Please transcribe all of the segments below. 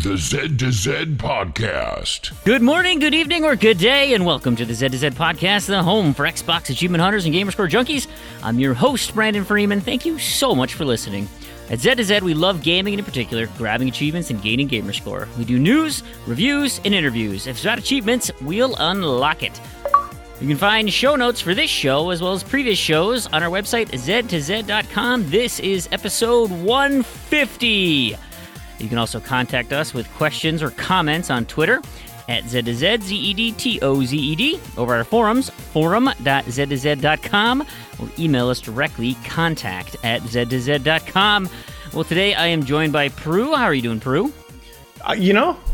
The Z to Z Podcast. Good morning, good evening, or good day, and welcome to the Z to Z Podcast, the home for Xbox achievement hunters and gamerscore junkies. I'm your host, Brandon Freeman. Thank you so much for listening. At Z to Z, we love gaming, and in particular, grabbing achievements and gaining gamerscore. We do news, reviews, and interviews. If it's about achievements, we'll unlock it. You can find show notes for this show, as well as previous shows, on our website, z2z.com. This is episode 150. You can also contact us with questions or comments on Twitter at Z2Z, Z-E-D-T-O-Z-E-D, over our forums, forum.z2z.com, or email us directly, contact@z2z.com. Well, today I am joined by Proulx. How are you doing, Proulx?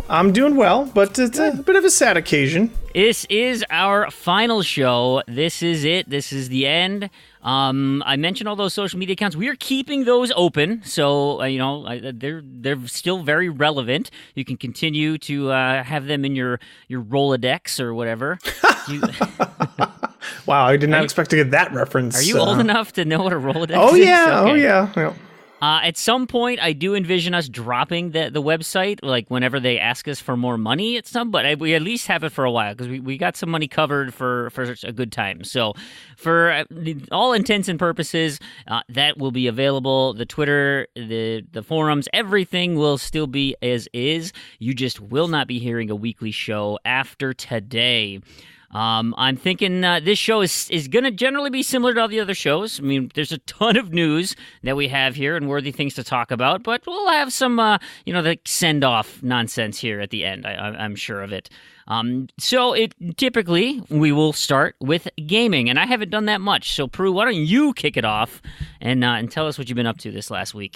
I'm doing well, but it's a bit of a sad occasion. This is our final show. This is it. This is the end. I mentioned all those social media accounts. We are keeping those open, so they're still very relevant. You can continue to have them in your Rolodex or whatever. Wow, I did not expect to get that reference. Are you old enough to know what a Rolodex is? Yeah, okay. Oh yeah. At some point, I do envision us dropping the website, like whenever they ask us for more money at some, but we at least have it for a while, because we got some money covered for a good time. So for all intents and purposes, that will be available. The Twitter, the forums, everything will still be as is. You just will not be hearing a weekly show after today. I'm thinking this show is going to generally be similar to all the other shows. I mean, there's a ton of news that we have here and worthy things to talk about, but we'll have some, the send-off nonsense here at the end. I'm sure of it. So typically we will start with gaming, and I haven't done that much. So, Proulx, why don't you kick it off and tell us what you've been up to this last week?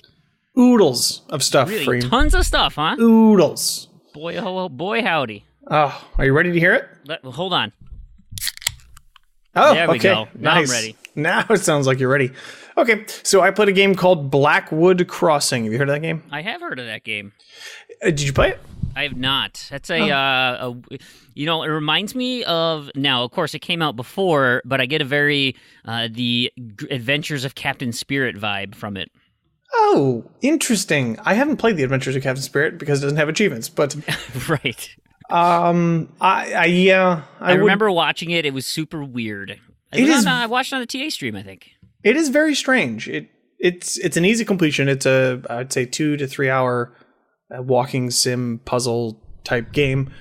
Oodles of stuff, Really, Freem. tons of stuff, huh? Oodles. Boy, boy, howdy. Oh, are you ready to hear it? Hold on. Oh, there we okay. go. Now Nice. I'm ready. Now it sounds like you're ready. Okay, so I played a game called Blackwood Crossing. Have you heard of that game? I have heard of that game. Did you play it? I have not. That's it reminds me of, now, of course, it came out before, but I get a very, the Adventures of Captain Spirit vibe from it. Oh, interesting. I haven't played The Adventures of Captain Spirit because it doesn't have achievements, but... Right. I remember watching it. It was super weird. I watched it on the TA stream, I think. It is very strange. It's an easy completion. It's I'd say 2 to 3 hour walking sim puzzle type game.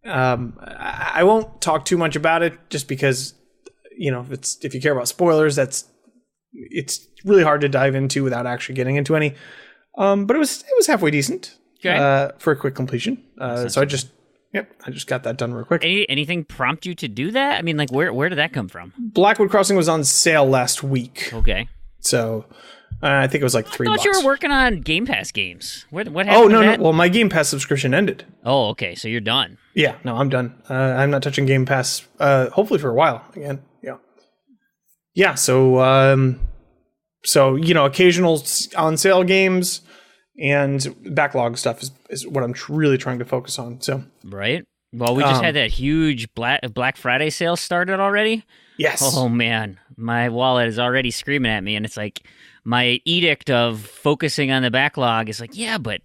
I won't talk too much about it just because, if you care about spoilers, it's really hard to dive into without actually getting into any. But it was halfway decent. Okay. For a quick completion. So I just got that done real quick. Anything prompt you to do that? I mean, like, where did that come from? Blackwood Crossing was on sale last week. Okay. So I think it was like $3. I thought you were working on Game Pass games. What happened no, to that? no. Well, my Game Pass subscription ended. Oh, okay. So you're done. Yeah, no, I'm done. I'm not touching Game Pass, hopefully for a while again. Yeah. Yeah, so occasional on sale games and backlog stuff is what I'm really trying to focus on. So right. Well, we just had that huge Black Friday sale started already. Yes. Oh man, my wallet is already screaming at me, and it's like my edict of focusing on the backlog is like, yeah, but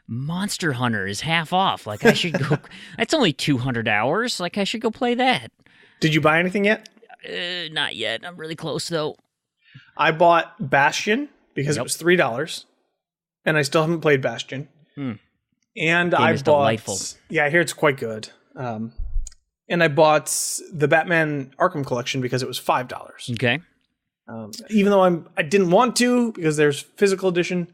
Monster Hunter is half off. Like I should go. That's only 200 hours. Like I should go play that. Did you buy anything yet? Not yet. I'm really close though. I bought Bastion because it was $3. And I still haven't played Bastion. And Game I is bought... delightful. Yeah, I hear it's quite good. And I bought the Batman Arkham Collection because it was $5. Okay. Even though I didn't want to because there's physical edition,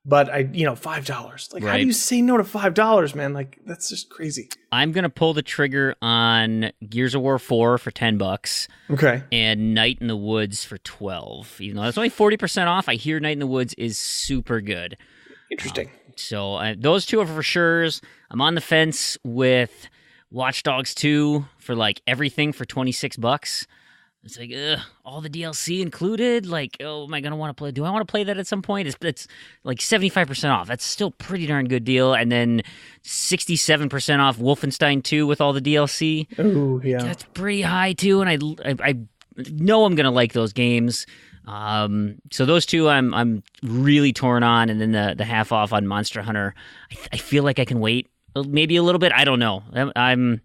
but $5. Like, how do you say no to $5, man? Like, that's just crazy. I'm going to pull the trigger on Gears of War 4 for $10. Okay. And Night in the Woods for $12. Even though that's only 40% off, I hear Night in the Woods is super good. Interesting. So those two are for sure's. I'm on the fence with Watch Dogs 2 for like everything for $26. It's like, all the DLC included. Like, am I gonna want to play? Do I want to play that at some point? It's like 75% off. That's still a pretty darn good deal. And then 67% off Wolfenstein 2 with all the DLC. Oh yeah, that's pretty high too. And I know I'm gonna like those games. So those two I'm really torn on, and then the half off on Monster Hunter. I feel like I can wait maybe a little bit. I don't know. I'm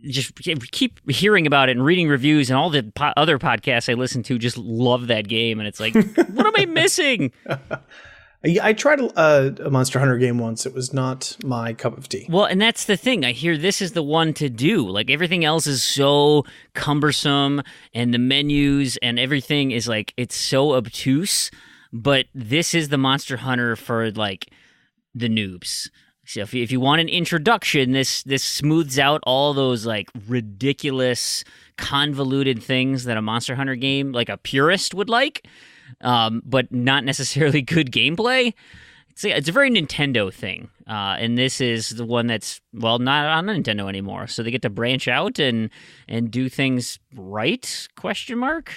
just keep hearing about it and reading reviews, and all the other podcasts I listen to just love that game, and it's like, what am I missing? I tried a Monster Hunter game once. It was not my cup of tea. Well, and that's the thing. I hear this is the one to do. Like, everything else is so cumbersome, and the menus and everything is like, it's so obtuse. But this is the Monster Hunter for like the noobs. So if you want an introduction, this smooths out all those like ridiculous, convoluted things that a Monster Hunter game, like a purist, would like. But not necessarily good gameplay. It's a very Nintendo thing, and this is the one that's, well, not on Nintendo anymore. So they get to branch out and do things right? Question mark.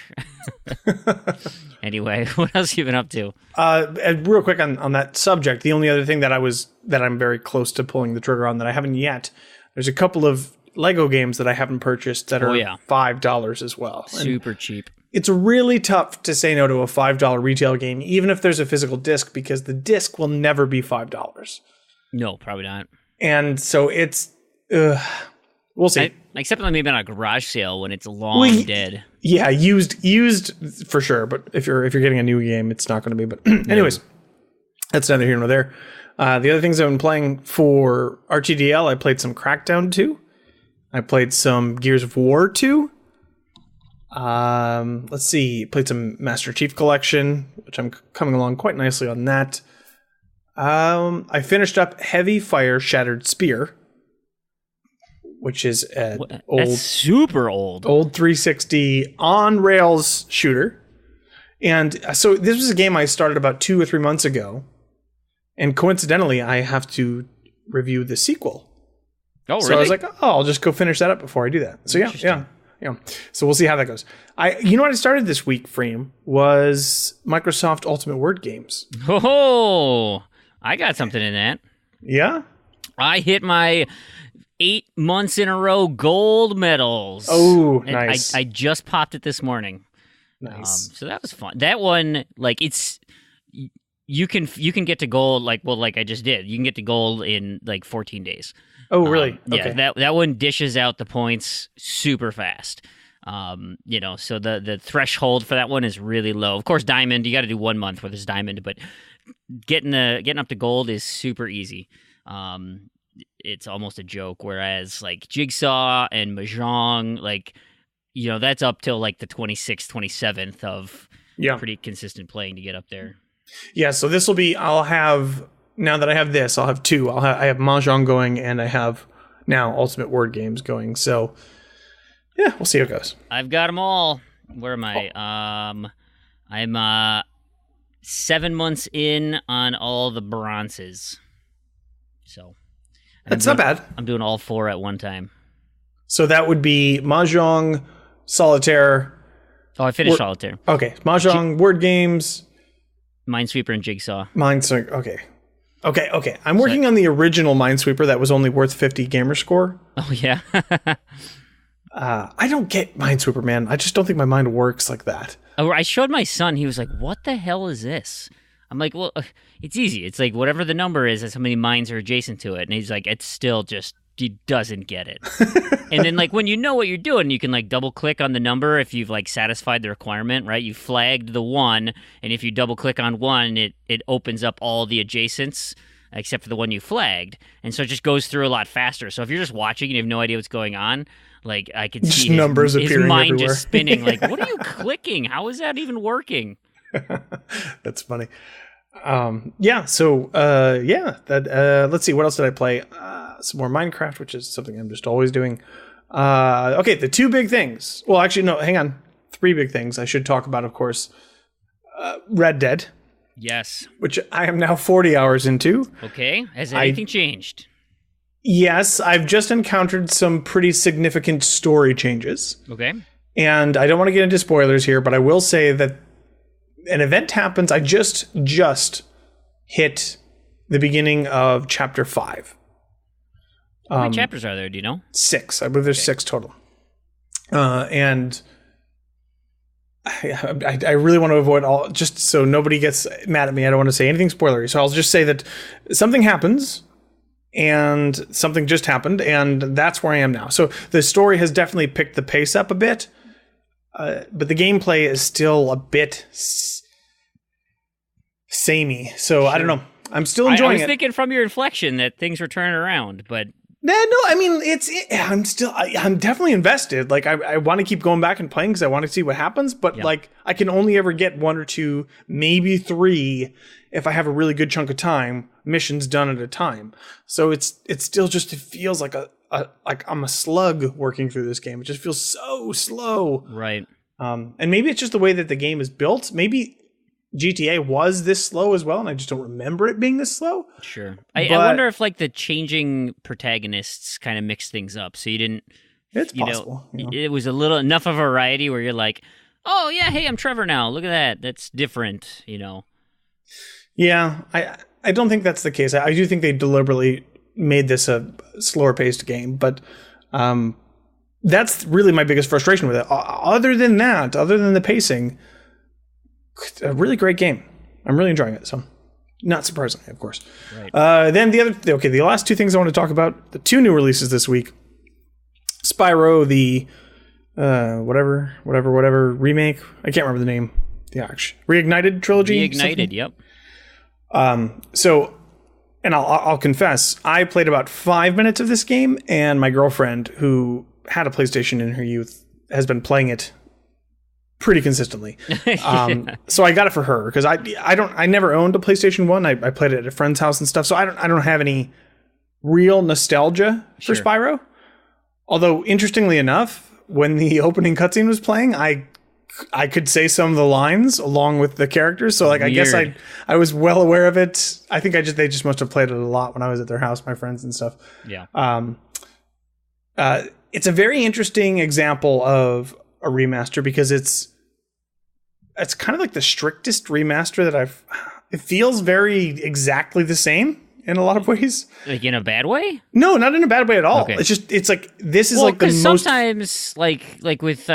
Anyway, what else have you been up to? And real quick on that subject, the only other thing that I'm very close to pulling the trigger on that I haven't yet. There's a couple of Lego games that I haven't purchased that are $5 as well. Super cheap. It's really tough to say no to a $5 retail game, even if there's a physical disc, because the disc will never be $5. No, probably not. And so it's, we'll see. Except maybe on a garage sale when it's long dead. Yeah, used for sure. But if you're getting a new game, it's not going to be. But anyways, that's neither here nor there. The other things I've been playing for RTDL, I played some Crackdown 2. I played some Gears of War 2. Let's see, played some Master Chief Collection, which I'm coming along quite nicely on that. I finished up Heavy Fire Shattered Spear, which is that's super old 360 on rails shooter. And so this was a game I started about 2 or 3 months ago, and coincidentally I have to review the sequel. Oh, really? So I was like, I'll just go finish that up before I do that. So yeah. So we'll see how that goes. You know what I started this week, Fream, was Microsoft Ultimate Word Games. Oh, I got something in that. Yeah? I hit my 8 months in a row gold medals. Oh, nice. I just popped it this morning. Nice. So that was fun. That one, like, it's you can get to gold like I just did. You can get to gold in like 14 days. Oh, really? Okay. Yeah, that one dishes out the points super fast. So the threshold for that one is really low. Of course, diamond, you got to do 1 month where there's diamond, but getting up to gold is super easy. It's almost a joke. Whereas like Jigsaw and Mahjong, like, that's up till like the 26th, 27th of pretty consistent playing to get up there. Yeah. So this will be. Now that I have this, I'll have 2. I have Mahjong going, and I have now Ultimate Word Games going. So, yeah, we'll see how it goes. I've got them all. Where am I? I'm 7 months in on all the bronzes. So that's not bad. I'm doing all 4 at one time. So that would be Mahjong, Solitaire. Oh, I finished Solitaire. Okay, Mahjong, Word Games, Minesweeper, and Jigsaw. Minesweeper. Okay. I'm working on the original Minesweeper that was only worth 50 gamer score. Oh, yeah. I don't get Minesweeper, man. I just don't think my mind works like that. Oh, I showed my son. He was like, what the hell is this? I'm like, well, it's easy. It's like whatever the number is, how many mines are adjacent to it. And he's like, it's still just, he doesn't get it. And then like when you know what you're doing, you can like double click on the number if you've like satisfied the requirement, right? You flagged the 1, and if you double click on 1, it opens up all the adjacents except for the one you flagged. And so it just goes through a lot faster. So if you're just watching and you have no idea what's going on, like I can see numbers his appearing mind everywhere. just spinning. Like, what are you clicking? How is that even working? That's funny. Let's see, what else did I play? Some more Minecraft, which is something I'm just always doing. Okay, the 2 big things. Well, actually, no, hang on. 3 big things I should talk about, of course. Red Dead. Yes. Which I am now 40 hours into. Okay. Has anything changed? Yes, I've just encountered some pretty significant story changes. Okay. And I don't want to get into spoilers here, but I will say that an event happens. I just hit the beginning of chapter 5. How many chapters are there? Do you know? 6. I believe there's 6 total. And I really want to avoid all, just so nobody gets mad at me. I don't want to say anything spoilery. So I'll just say that something happens and something just happened, and that's where I am now. So the story has definitely picked the pace up a bit, but the gameplay is still a bit samey. So I don't know. I'm still enjoying it. I was thinking from your inflection that things were turning around, but no, I mean, I'm definitely invested. Like, I want to keep going back and playing because I want to see what happens. But like, I can only ever get 1 or 2, maybe 3, if I have a really good chunk of time, missions done at a time. So it's still just, it feels like like I'm a slug working through this game. It just feels so slow. Right. And maybe it's just the way that the game is built. Maybe GTA was this slow as well, and I just don't remember it being this slow. Sure. I wonder if like the changing protagonists kind of mixed things up. So you didn't. It's possible. It was a little enough of a variety where you're like, oh yeah, hey, I'm Trevor now. Look at that. That's different. Yeah, I don't think that's the case. I do think they deliberately made this a slower paced game, but that's really my biggest frustration with it. Other than the pacing, a really great game. I'm really enjoying it. So, not surprisingly, of course. Right. Then the last 2 things I want to talk about, the 2 new releases this week. Spyro, the whatever remake. I can't remember the name. The Reignited trilogy. Reignited. Yep. So, and I'll confess, I played about 5 minutes of this game, and my girlfriend, who had a PlayStation in her youth, has been playing it pretty consistently. So I got it for her because I never owned a PlayStation 1. I played it at a friend's house and stuff. So I don't have any real nostalgia for Spyro. Although interestingly enough, when the opening cutscene was playing, I could say some of the lines along with the characters. So like, weird. I guess I was well aware of it. I think they just must have played it a lot when I was at their house, my friends and stuff. Yeah. It's a very interesting example of a remaster because it's kind of like the strictest remaster that it feels very exactly the same in a lot of ways. Like in a bad way? No, not in a bad way at all. Okay. It's like this is like the most. Sometimes like with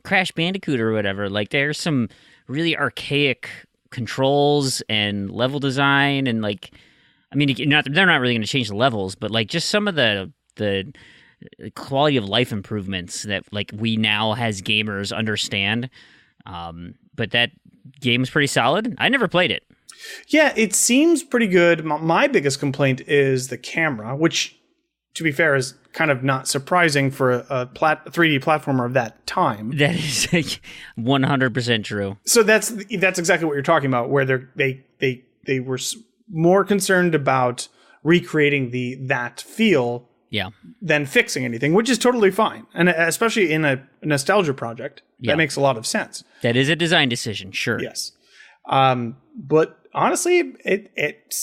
Crash Bandicoot or whatever, like there's some really archaic controls and level design, and like, I mean, they're not really going to change the levels, but like just some of the quality of life improvements that like we now as gamers understand. But that game is pretty solid. I never played it. Yeah, it seems pretty good. My biggest complaint is the camera, which, to be fair, is kind of not surprising for a 3D platformer of that time. That is 100% true. So that's exactly what you're talking about, where they were more concerned about recreating that feel. Yeah. Than fixing anything, which is totally fine. And especially in a nostalgia project, that makes a lot of sense. That is a design decision, sure. Yes. But honestly, it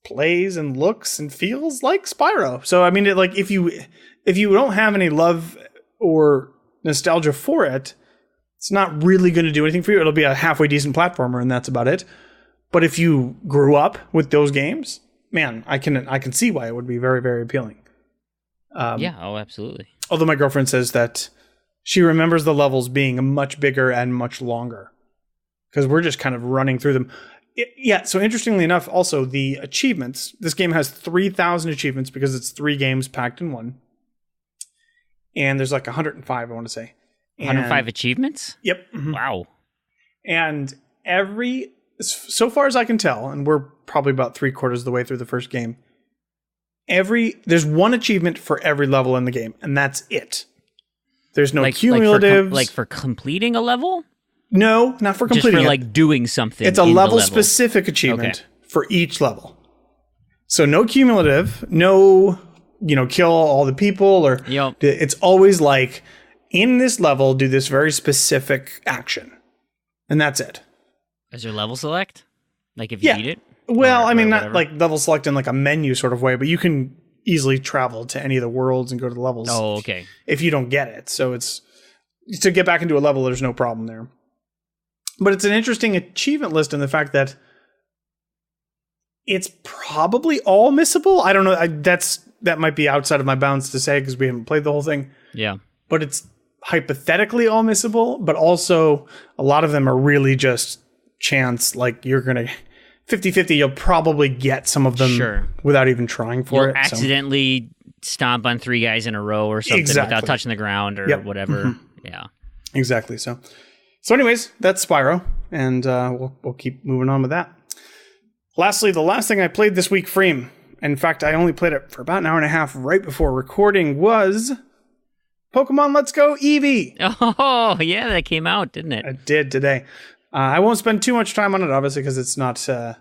plays and looks and feels like Spyro. So, I mean, if you don't have any love or nostalgia for it, it's not really going to do anything for you. It'll be a halfway decent platformer, and that's about it. But if you grew up with those games, man, I can see why it would be very, very appealing. Absolutely. Although my girlfriend says that she remembers the levels being much bigger and much longer because we're just kind of running through them. So interestingly enough, also the achievements, this game has 3,000 achievements because it's 3 games packed in one. And there's like 105, I want to say. 105 achievements? Yep. Mm-hmm. Wow. And so far as I can tell, and we're probably about 3/4 of the way through the first game, there's 1 achievement for every level in the game, and that's it. There's no cumulatives. Like for completing a level? No, not for completing. Just for like doing something. It's a level specific achievement for each level. So no cumulative, no, kill all the people, or it's always like in this level do this very specific action, and that's it. Is there level select? Like if you beat it? Well, I mean, not like level select in like a menu sort of way, but you can easily travel to any of the worlds and go to the levels. Oh, okay. If you don't get it. So it's to get back into a level, there's no problem there. But it's an interesting achievement list in the fact that it's probably all missable. I don't know. That might be outside of my bounds to say because we haven't played the whole thing. Yeah. But it's hypothetically all missable, but also a lot of them are really just chance. Like you're going to 50-50, you'll probably get some of them without even trying for You'll it. Accidentally stomp on 3 guys in a row or something without touching the ground or whatever. Mm-hmm. Yeah. Exactly. So anyways, that's Spyro, and we'll keep moving on with that. Lastly, the last thing I played this week, Fream. In fact, I only played it for about an hour and a half right before recording, was Pokemon Let's Go Eevee. Oh, yeah, that came out, didn't it? It did today. I won't spend too much time on it, obviously, because it's not an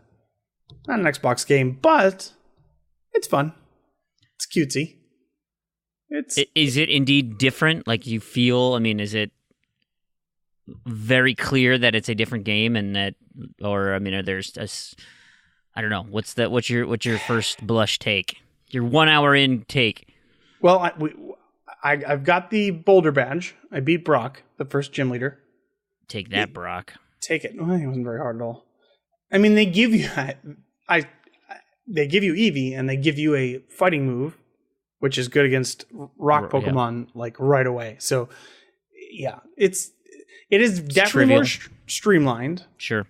Xbox game, but it's fun. It's cutesy. Is it indeed different? Like you feel, I mean, is it very clear that it's a different game and that, or, I mean, there's I don't know. What's your first blush take? Your 1 hour in take? Well, I've got the Boulder badge. I beat Brock, the first gym leader. Take that, Brock. Take it. Well, it wasn't very hard at all. I mean, they give you they give you Eevee and they give you a fighting move, which is good against rock Pokemon like right away. So yeah, it is definitely more streamlined. Sure.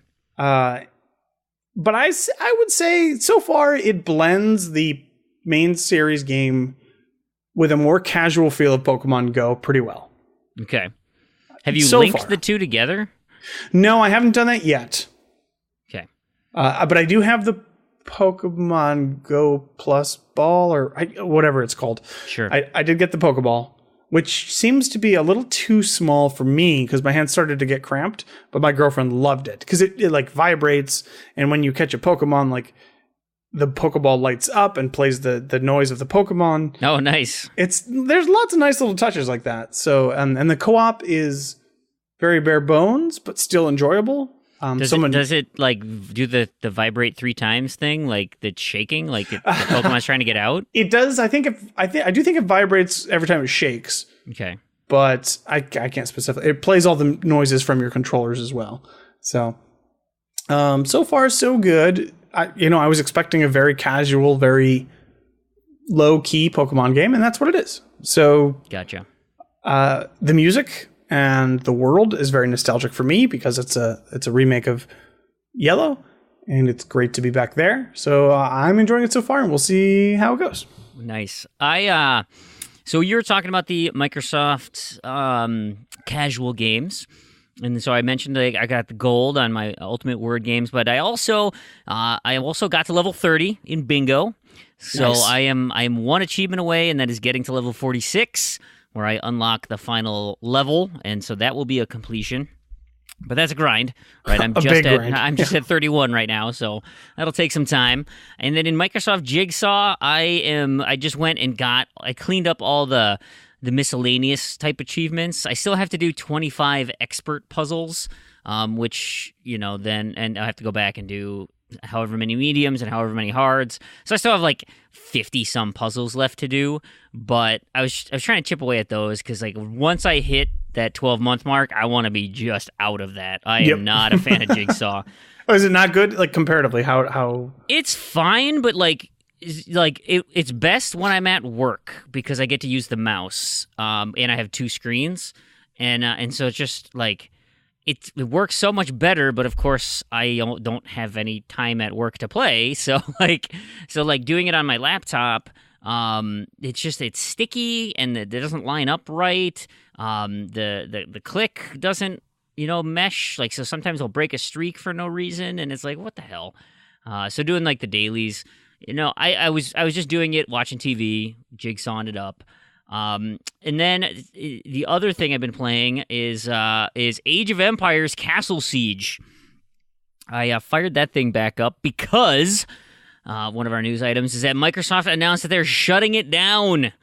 But I would say so far it blends the main series game with a more casual feel of Pokemon Go pretty well. Okay. Have you linked the two together? No, I haven't done that yet. Okay. But I do have the Pokemon Go Plus ball or whatever it's called. Sure. I did get the Pokeball, which seems to be a little too small for me because my hands started to get cramped, but my girlfriend loved it because it like vibrates, and when you catch a Pokemon, like the Pokeball lights up and plays the noise of the Pokemon. Oh, nice. There's lots of nice little touches like that. So and the co-op is very bare bones, but still enjoyable. Does it like do the vibrate 3 times thing, like the shaking, like the Pokemon's trying to get out? It does. I do think it vibrates every time it shakes. Okay, but I can't specify. It plays all the noises from your controllers as well. So, so far so good. I was expecting a very casual, very low key Pokemon game, and that's what it is. So, gotcha. The music and the world is very nostalgic for me because it's a remake of Yellow, and it's great to be back there. So I'm enjoying it so far, and we'll see how it goes. Nice. So you were talking about the Microsoft casual games, and so I mentioned I got the gold on my Ultimate Word games, but I also got to level 30 in Bingo. So nice. I am one achievement away, and that is getting to level 46. Where I unlock the final level, and so that will be a completion. But that's a grind, right? I'm just at 31 right now, so that'll take some time. And then in Microsoft Jigsaw, I just went and I cleaned up all the miscellaneous type achievements. I still have to do 25 expert puzzles, which then I have to go back and do however many mediums and however many hards. So I still have like 50 some puzzles left to do, but I was trying to chip away at those because like once I hit that 12-month mark, I want to be just out of that. I am not a fan of Jigsaw. Oh, is it not good? Like comparatively, how? It's fine, but it's best when I'm at work because I get to use the mouse, and I have 2 screens, and so it's just like. It works so much better, but of course I don't have any time at work to play. So doing it on my laptop, it's sticky and it doesn't line up right. The click doesn't mesh. Like so sometimes I'll break a streak for no reason, and it's like what the hell. So doing like the dailies, I was just doing it, watching TV, jigsawing it up. And then the other thing I've been playing is Age of Empires Castle Siege. I fired that thing back up because one of our news items is that Microsoft announced that they're shutting it down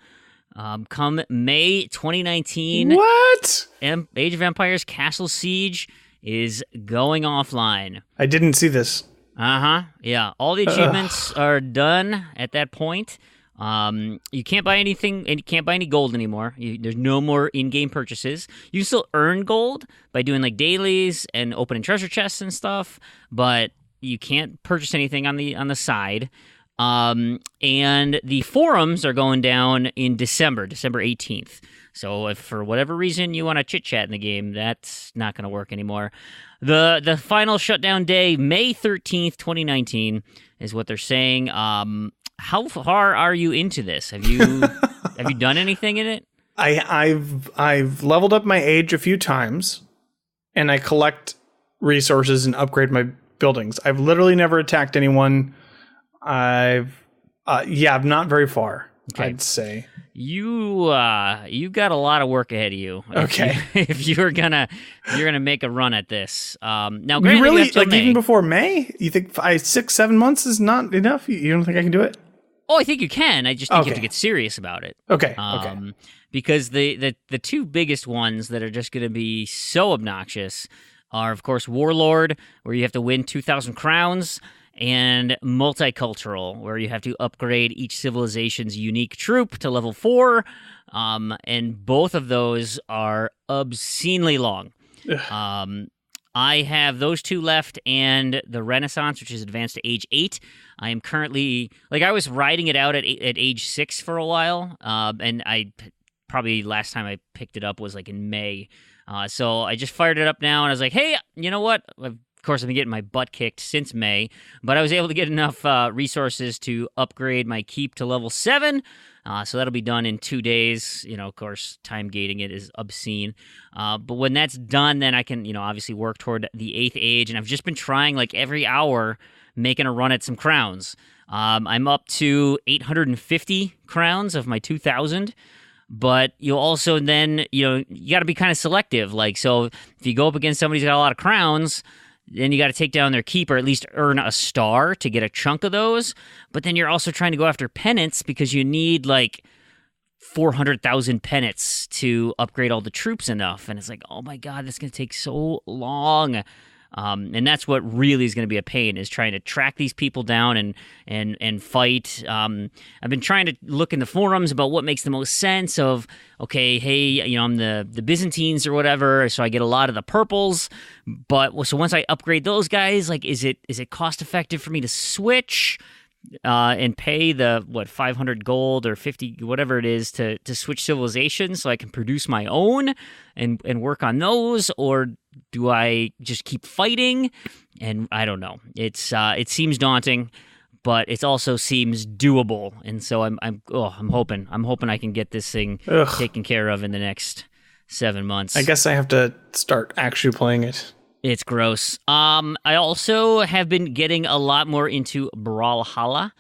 come May 2019. What? Age of Empires Castle Siege is going offline. I didn't see this. Yeah, all the achievements are done at that point. You can't buy anything, and you can't buy any gold anymore. There's no more in-game purchases. You can still earn gold by doing like dailies and opening treasure chests and stuff, but you can't purchase anything on the side. And the forums are going down in December 18th. So if for whatever reason you want to chit-chat in the game, that's not going to work anymore. The final shutdown day, May 13th, 2019, is what they're saying. How far are you into this? Have you done anything in it? I've leveled up my age a few times, and I collect resources and upgrade my buildings. I've literally never attacked anyone. I'm not very far. Okay. I'd say you got a lot of work ahead of you. Okay, if you're gonna make a run at this. Now, you really like May. Even before May? You think 6-7 months is not enough? You don't think I can do it? Oh, I think you can. I just think you have to get serious about it. Okay. Because the two biggest ones that are just going to be so obnoxious are, of course, Warlord, where you have to win 2,000 crowns, and Multicultural, where you have to upgrade each civilization's unique troop to level 4, and both of those are obscenely long. I have those two left, and the Renaissance, which is advanced to age 8. I am currently, I was riding it out at age 6 for a while, and I probably last time I picked it up was in May. So I just fired it up now, and I was like, hey, you know what? Of course, I've been getting my butt kicked since May, but I was able to get enough resources to upgrade my keep to level 7. So that'll be done in 2 days. Of course, time gating it is obscene. But when that's done, then I can, obviously work toward the 8th age. And I've just been trying every hour making a run at some crowns. I'm up to 850 crowns of my 2,000. But you'll also then, you got to be kind of selective. So if you go up against somebody who's got a lot of crowns, then you got to take down their keep or at least earn a star to get a chunk of those. But then you're also trying to go after pennants because you need 400,000 pennants to upgrade all the troops enough. And it's oh my God, that's going to take so long. And that's what really is going to be a pain, is trying to track these people down and fight. I've been trying to look in the forums about what makes the most sense of, okay, hey, I'm the Byzantines or whatever, so I get a lot of the purples. But so once I upgrade those guys, is it cost effective for me to switch and pay the 500 gold or 50 whatever it is to switch civilizations so I can produce my own and work on those, or do I just keep fighting? And I don't know. It seems daunting, but it also seems doable. And so I'm hoping I can get this thing taken care of in the next 7 months. I guess I have to start actually playing it. It's gross. I also have been getting a lot more into Brawlhalla.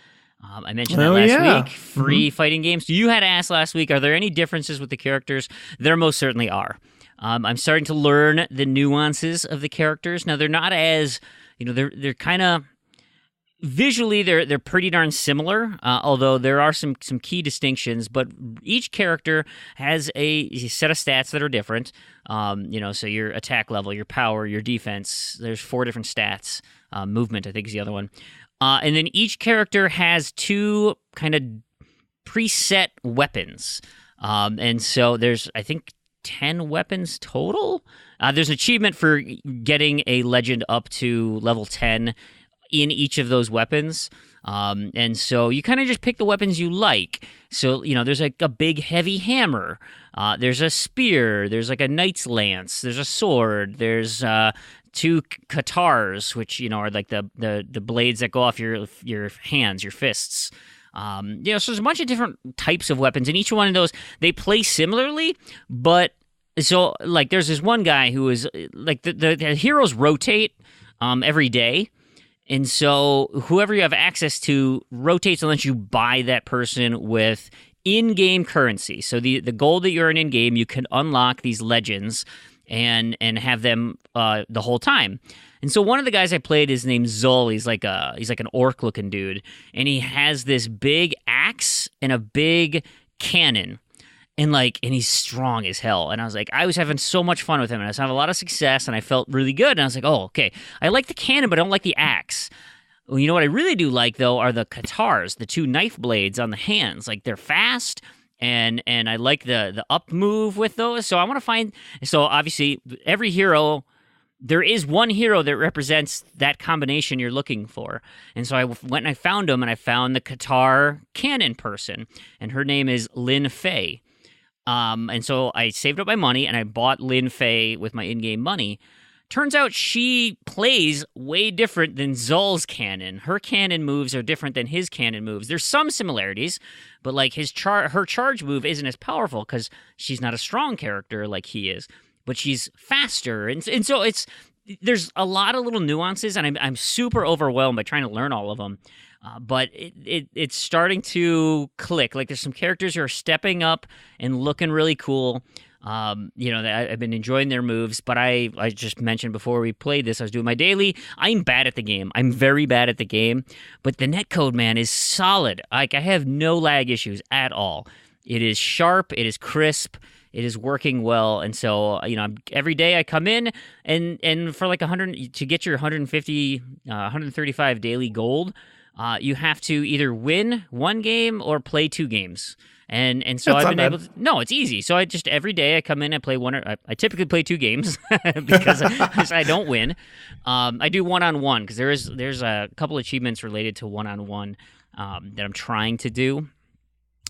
I mentioned that last week. Free fighting games. You had asked last week, are there any differences with the characters? There most certainly are. I'm starting to learn the nuances of the characters. Now, they're not as, they're kind of, visually, they're pretty darn similar, although there are some key distinctions, but each character has a set of stats that are different. So your attack level, your power, your defense, there's 4 different stats. Movement, I think, is the other one. And then each character has 2 kind of preset weapons. And so there's, I think, 10 weapons total. There's an achievement for getting a legend up to level 10 in each of those weapons. And so you kind of just pick the weapons you like. So, there's a big heavy hammer. There's a spear. There's a knight's lance. There's a sword. There's 2 katars, which, are the blades that go off your hands, your fists. So there's a bunch of different types of weapons, and each one of those, they play similarly, but so, there's this one guy who is, the heroes rotate every day, and so whoever you have access to rotates and lets you buy that person with in-game currency. So the gold that you earn in-game, you can unlock these legends and have them the whole time. And so one of the guys I played is named Zul. He's like an orc-looking dude, and he has this big axe and a big cannon, and he's strong as hell. And I was having so much fun with him, and I was having a lot of success, and I felt really good. And I was like, oh, okay, I like the cannon, but I don't like the axe. Well, you know what I really do like though are the katars, the 2 knife blades on the hands. They're fast. And I like the up move with those. So I want to find. So obviously, every hero there is one hero that represents that combination you're looking for. And so I went and I found him, and I found the Qatar canon person, and her name is Lin Fei. And so I saved up my money, and I bought Lin Fei with my in-game money. Turns out she plays way different than Zul's canon. Her canon moves are different than his canon moves. There's some similarities, but like her charge move isn't as powerful because she's not a strong character like he is, but she's faster. And so there's a lot of little nuances, and I'm super overwhelmed by trying to learn all of them. But it's starting to click. Like there's some characters who are stepping up and looking really cool. I've been enjoying their moves, but I just mentioned before we played this, I was doing my daily. I'm bad at the game. I'm very bad at the game, but the netcode, man, is solid. Like I have no lag issues at all. It is sharp. It is crisp. It is working well. And so, every day I come in and for like 100 to get your 150, 135 daily gold, you have to either win one game or play 2 games. And so I've been able to, no, it's easy. So I just, every day I come in and play I typically play 2 games because I don't win. I do one-on-one because there's a couple achievements related to one-on-one that I'm trying to do.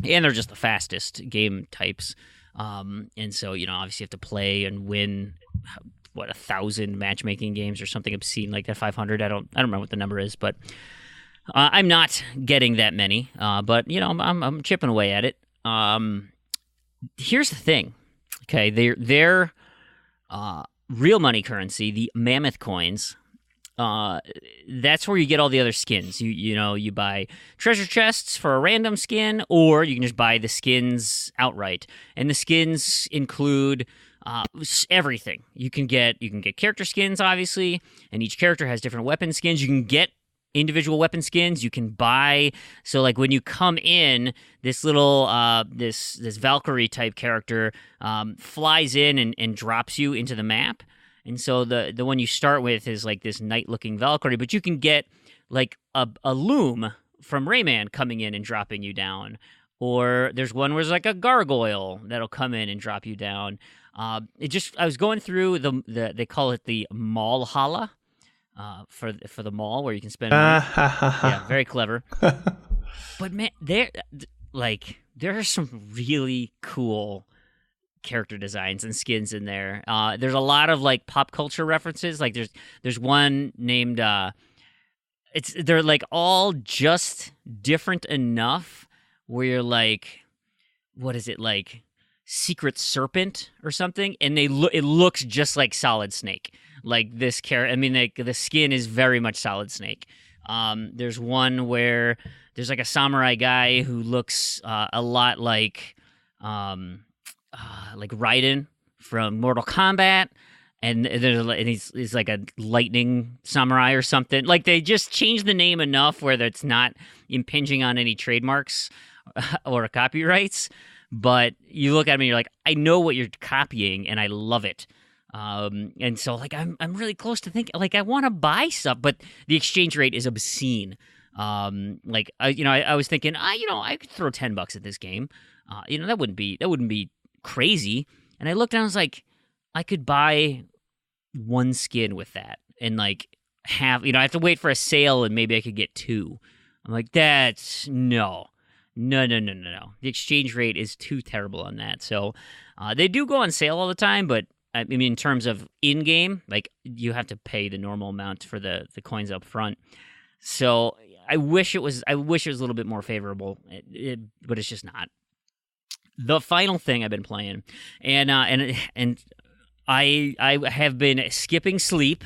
And they're just the fastest game types. And so, obviously you have to play and win 1,000 matchmaking games or something obscene like that, 500. I don't remember what the number is, but I'm not getting that many. But I'm chipping away at it. Here's the thing. Okay, their real money currency, the mammoth coins, that's where you get all the other skins. You buy treasure chests for a random skin, or you can just buy the skins outright. And the skins include everything. You can get character skins, obviously, and each character has different weapon skins. You can get individual weapon skins. You can buy, so like when you come in, this little this Valkyrie type character flies in and drops you into the map. And so the one you start with is like this knight-looking Valkyrie, but you can get like a loom from Rayman coming in and dropping you down. Or there's one where there's like a gargoyle that'll come in and drop you down. I was going through they call it the mall hala for the mall where you can spend money. Yeah, very clever. But man, there are some really cool character designs and skins in there. There's a lot of like pop culture references. Like there's one named they're like all just different enough where you're like, what is it, like Secret Serpent or something? And it looks just like Solid Snake. Like this character, I mean, like the skin is very much Solid Snake. There's one where there's like a samurai guy who looks a lot like Raiden from Mortal Kombat, and he's like a lightning samurai or something. Like they just changed the name enough where it's not impinging on any trademarks or copyrights. But you look at me and you're like, I know what you're copying, and I love it. And so like I'm really close to thinking like I want to buy stuff, but the exchange rate is obscene. I was thinking, I could throw $10 at this game. That wouldn't be crazy. And I looked and I was like, I could buy one skin with that and like have, I have to wait for a sale and maybe I could get 2. I'm like, that's no. The exchange rate is too terrible on that. So they do go on sale all the time, but I mean, in terms of in-game, like you have to pay the normal amount for the coins up front. So I wish it was a little bit more favorable, but it's just not. The final thing I've been playing, and I have been skipping sleep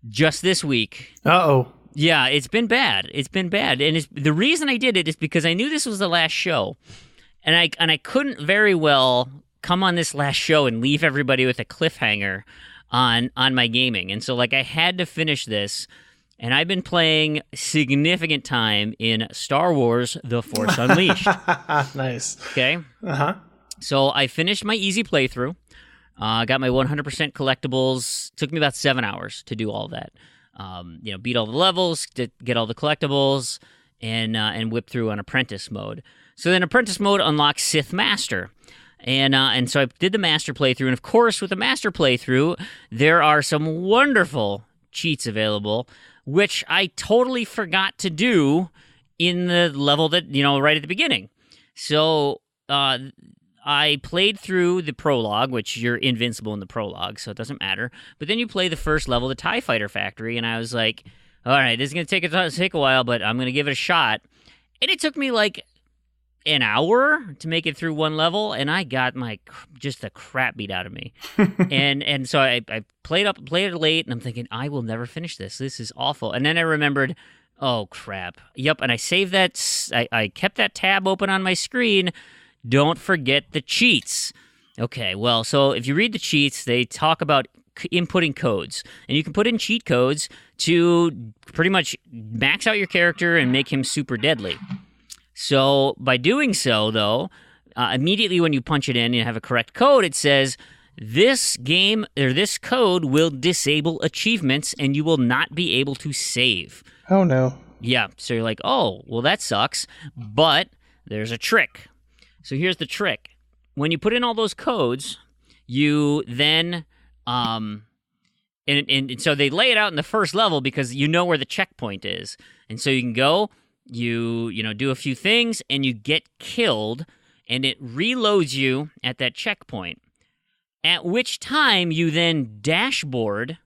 just this week. Uh-oh. Yeah, it's been bad. And the reason I did it is because I knew this was the last show, and I couldn't very well come on this last show and leave everybody with a cliffhanger on my gaming. And so like I had to finish this, and I've been playing significant time in Star Wars The Force Unleashed. Nice. Okay? Uh-huh. So I finished my easy playthrough. Got my 100% collectibles. Took me about 7 hours to do all that. Beat all the levels, get all the collectibles, and whip through on Apprentice mode. So then Apprentice mode unlocks Sith Master. And so I did the master playthrough, and of course, with the master playthrough, there are some wonderful cheats available, which I totally forgot to do in the level that, right at the beginning. So I played through the prologue, which you're invincible in the prologue, so it doesn't matter. But then you play the first level, the TIE Fighter Factory, and I was like, all right, this is going to take a while, but I'm going to give it a shot. And it took me like an hour to make it through one level, and I got just the crap beat out of me. and so I played it late, and I'm thinking, I will never finish this. This is awful. And then I remembered, oh, crap. Yep, and I saved that. I kept that tab open on my screen. Don't forget the cheats. Okay, well, so if you read the cheats, they talk about inputting codes. And you can put in cheat codes to pretty much max out your character and make him super deadly. So by doing so, though, immediately when you punch it in and have a correct code, it says, this game or this code will disable achievements and you will not be able to save. Oh, no. Yeah, so you're like, oh, well, that sucks. But there's a trick. So here's the trick. When you put in all those codes, you then, and so they lay it out in the first level because you know where the checkpoint is. And so you can go, you do a few things, and you get killed, and it reloads you at that checkpoint. At which time you then dashboard,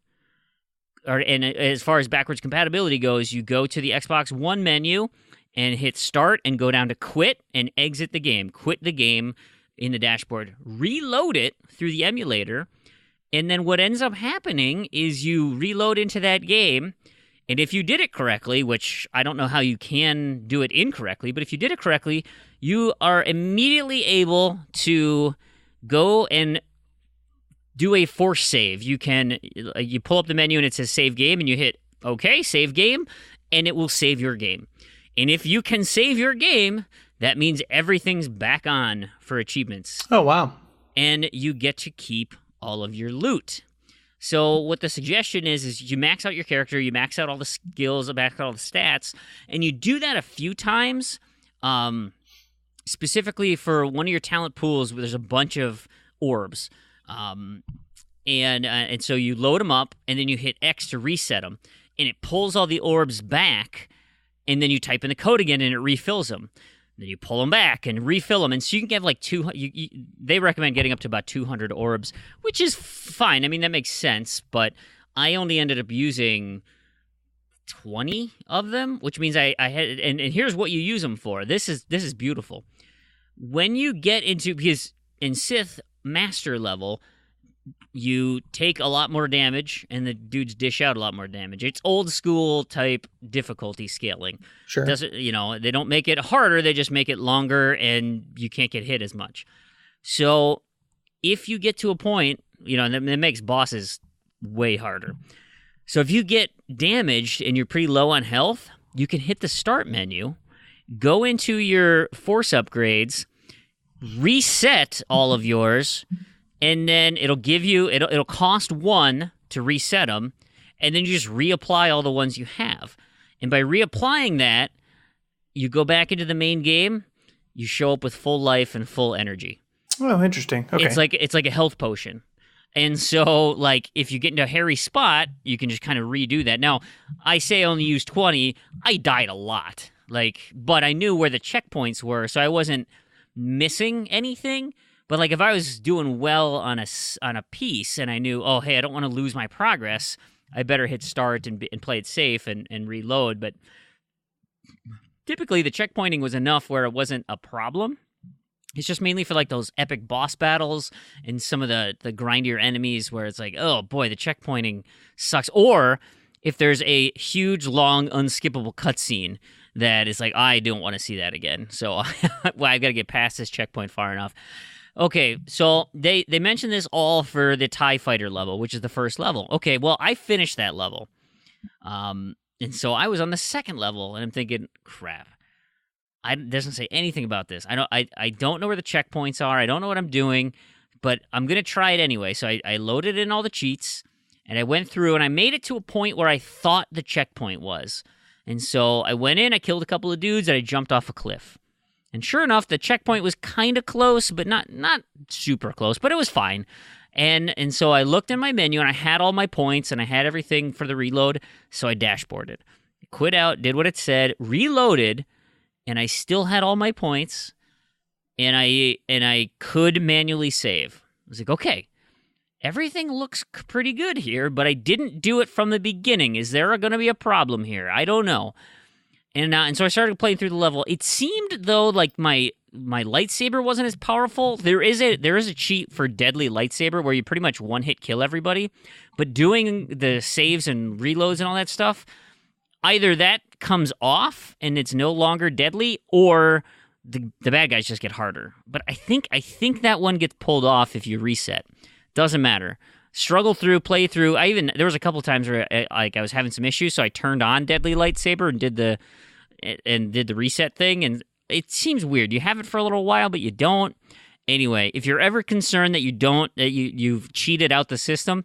and as far as backwards compatibility goes, you go to the Xbox One menu, and hit start and go down to quit and exit the game. Quit the game in the dashboard. Reload it through the emulator. And then what ends up happening is you reload into that game. And if you did it correctly, which I don't know how you can do it incorrectly, but if you did it correctly, you are immediately able to go and do a force save. You pull up the menu and it says save game, and you hit OK, save game, and it will save your game. And if you can save your game, that means everything's back on for achievements. Oh, wow. And you get to keep all of your loot. So what the suggestion is you max out your character, you max out all the skills, max out all the stats, and you do that a few times, specifically for one of your talent pools where there's a bunch of orbs. And so you load them up, and then you hit X to reset them, and it pulls all the orbs back. And then you type in the code again, and it refills them. Then you pull them back and refill them. And so you can get like they recommend getting up to about 200 orbs, which is fine. I mean, that makes sense. But I only ended up using 20 of them, which means I had. And here's what you use them for. This is beautiful. When you get into, because in Sith Master level, you take a lot more damage, and the dudes dish out a lot more damage. It's old school type difficulty scaling. Sure. They don't make it harder, they just make it longer, and you can't get hit as much. So if you get to a point, and it makes bosses way harder. So if you get damaged and you're pretty low on health, you can hit the start menu, go into your force upgrades, reset all of yours, and then it'll cost 1 to reset them, and then you just reapply all the ones you have. And by reapplying that, you go back into the main game, you show up with full life and full energy. Oh, interesting. Okay. It's like a health potion. And so, like, if you get into a hairy spot, you can just kind of redo that. Now, I say I only used 20. I died a lot. But I knew where the checkpoints were, so I wasn't missing anything. But like if I was doing well on a piece and I knew, oh, hey, I don't want to lose my progress, I better hit start and play it safe and reload. But typically the checkpointing was enough where it wasn't a problem. It's just mainly for like those epic boss battles and some of the grindier enemies where it's like, oh boy, the checkpointing sucks. Or if there's a huge, long, unskippable cutscene that is like, I don't want to see that again. So I've got to get past this checkpoint far enough. Okay, so they mentioned this all for the TIE Fighter level, which is the first level. Okay, well, I finished that level. And so I was on the second level, and I'm thinking, crap. It doesn't say anything about this. I don't know where the checkpoints are. I don't know what I'm doing, but I'm going to try it anyway. So I loaded in all the cheats, and I went through, and I made it to a point where I thought the checkpoint was. And so I went in, I killed a couple of dudes, and I jumped off a cliff. And sure enough, the checkpoint was kind of close, but not super close, but it was fine. And so I looked in my menu, and I had all my points, and I had everything for the reload, so I dashboarded. Quit out, did what it said, reloaded, and I still had all my points, and I could manually save. I was like, okay, everything looks pretty good here, but I didn't do it from the beginning. Is there going to be a problem here? I don't know. And so I started playing through the level. It seemed, though, like my lightsaber wasn't as powerful. There is a cheat for deadly lightsaber where you pretty much one-hit kill everybody, but doing the saves and reloads and all that stuff, either that comes off and it's no longer deadly, or the bad guys just get harder. But I think that one gets pulled off if you reset. Doesn't matter. Struggle through, play through. There was a couple times where I was having some issues, so I turned on deadly lightsaber and did the reset thing, and it seems weird. You have it for a little while, but you don't. Anyway, if you're ever concerned that you've cheated out the system,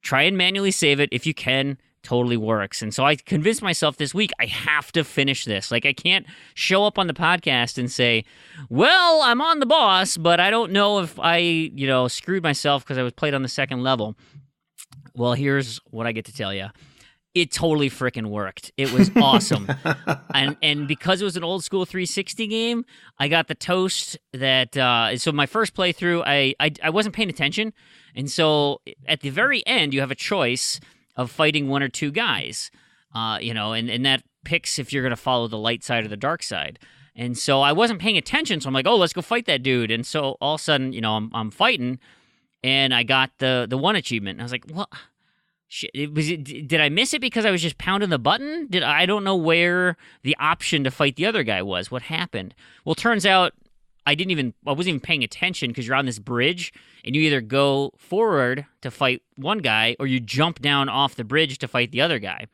try and manually save it if you can. Totally works. And so I convinced myself this week I have to finish this. Like, I can't show up on the podcast and say, well, I'm on the boss, but I don't know if I, screwed myself because I was played on the second level. Well, here's what I get to tell you. It totally freaking worked. It was awesome. and because it was an old school 360 game, I got the toast that so my first playthrough, I wasn't paying attention. And so at the very end, you have a choice of fighting one or two guys, and that picks if you're going to follow the light side or the dark side. And so I wasn't paying attention, so I'm like, oh, let's go fight that dude. And so all of a sudden, I'm fighting, and I got the one achievement. And I was like, what? Shit, did I miss it because I was just pounding the button? I don't know where the option to fight the other guy was. What happened? Well, turns out I wasn't even paying attention because you're on this bridge and you either go forward to fight one guy or you jump down off the bridge to fight the other guy.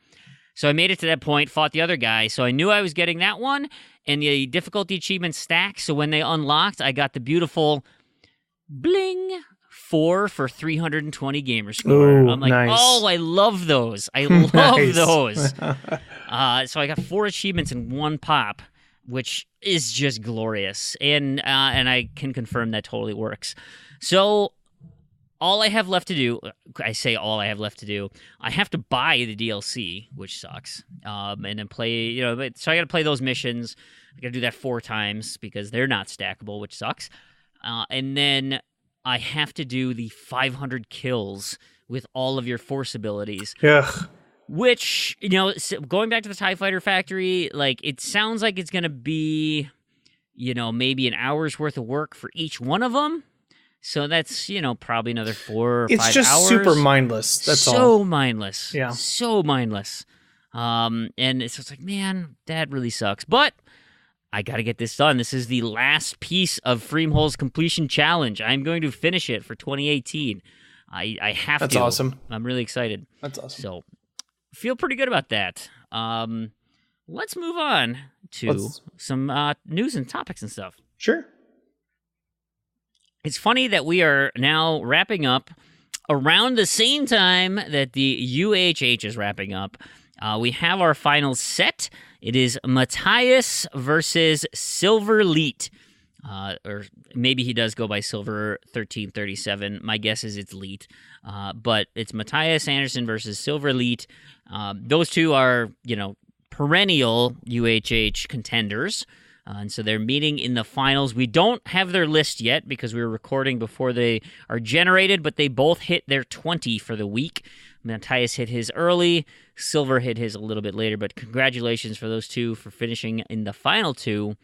So I made it to that point, fought the other guy. So I knew I was getting that one, and the difficulty achievement stacked. So when they unlocked, I got the beautiful bling 4 for 320 gamer score. Ooh, I'm like, nice. oh, I love those. I love Nice. those. So I got 4 achievements in one pop, which is just glorious. And I can confirm that totally works. So all I have left to do, I have to buy the DLC, which sucks. And then play, so I got to play those missions. I got to do that 4 times because they're not stackable, which sucks. And then I have to do the 500 kills with all of your force abilities. Ugh. Which, going back to the TIE Fighter Factory, like, it sounds like it's going to be, maybe an hour's worth of work for each one of them. So that's, probably another 4 or 5 hours. It's just super mindless. That's all. So mindless. Yeah. So mindless. And it's just like, man, that really sucks. But I got to get this done. This is the last piece of Fream and Proulx's completion challenge. I'm going to finish it for 2018. I have to. That's awesome. I'm really excited. That's awesome. So, feel pretty good about that. Let's move on to some news and topics and stuff. Sure. It's funny that we are now wrapping up around the same time that the UHH is wrapping up. We have our final set. It is Matthias versus Silver Leet. Or maybe he does go by Silver 1337. My guess is it's Leet. But it's Matthias Anderson versus Silver Leet. Those two are, perennial UHH contenders. And so they're meeting in the finals. We don't have their list yet because we were recording before they are generated, but they both hit their 20 for the week. Matthias hit his early. Silver hit his a little bit later, but congratulations for those two for finishing in the final 2.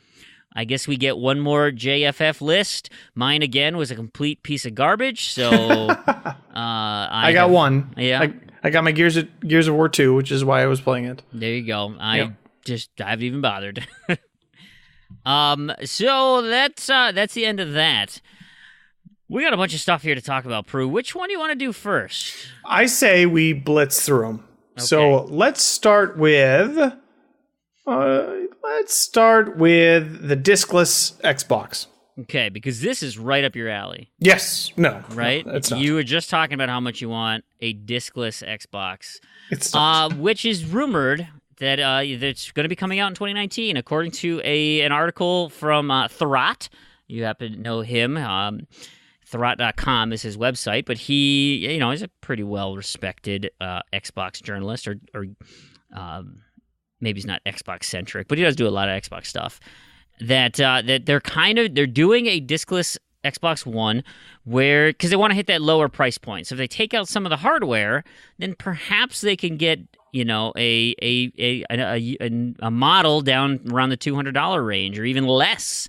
I guess we get one more JFF list. Mine, again, was a complete piece of garbage, so... I got one. Yeah? I got my Gears of War 2, which is why I was playing it. There you go. I haven't even bothered. So that's the end of that. We got a bunch of stuff here to talk about, Proulx. Which one do you want to do first? I say we blitz through them. Okay. So let's start with the discless Xbox. Okay, because this is right up your alley. Yes. No. Right? No, it's not. You were just talking about how much you want a discless Xbox. It's not. Which is rumored that's going to be coming out in 2019, according to an article from Thurrott. You happen to know him. Thurrott.com is his website, but he, he's a pretty well-respected Xbox journalist, or maybe he's not Xbox-centric, but he does do a lot of Xbox stuff. That they're doing a discless Xbox One because they want to hit that lower price point. So if they take out some of the hardware, then perhaps they can get a model down around the $200 range or even less,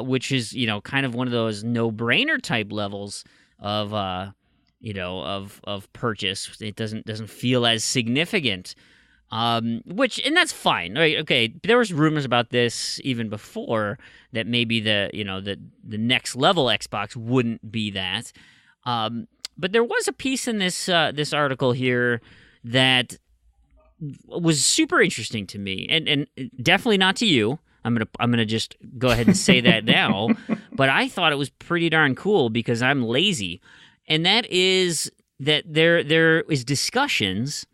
which is kind of one of those no-brainer type levels of of purchase. It doesn't feel as significant. And that's fine, right? Okay, there was rumors about this even before that maybe the next level Xbox wouldn't be that. But there was a piece in this article here that was super interesting to me, and definitely not to you. I'm gonna just go ahead and say that now. But I thought it was pretty darn cool because I'm lazy, and that is that there is discussions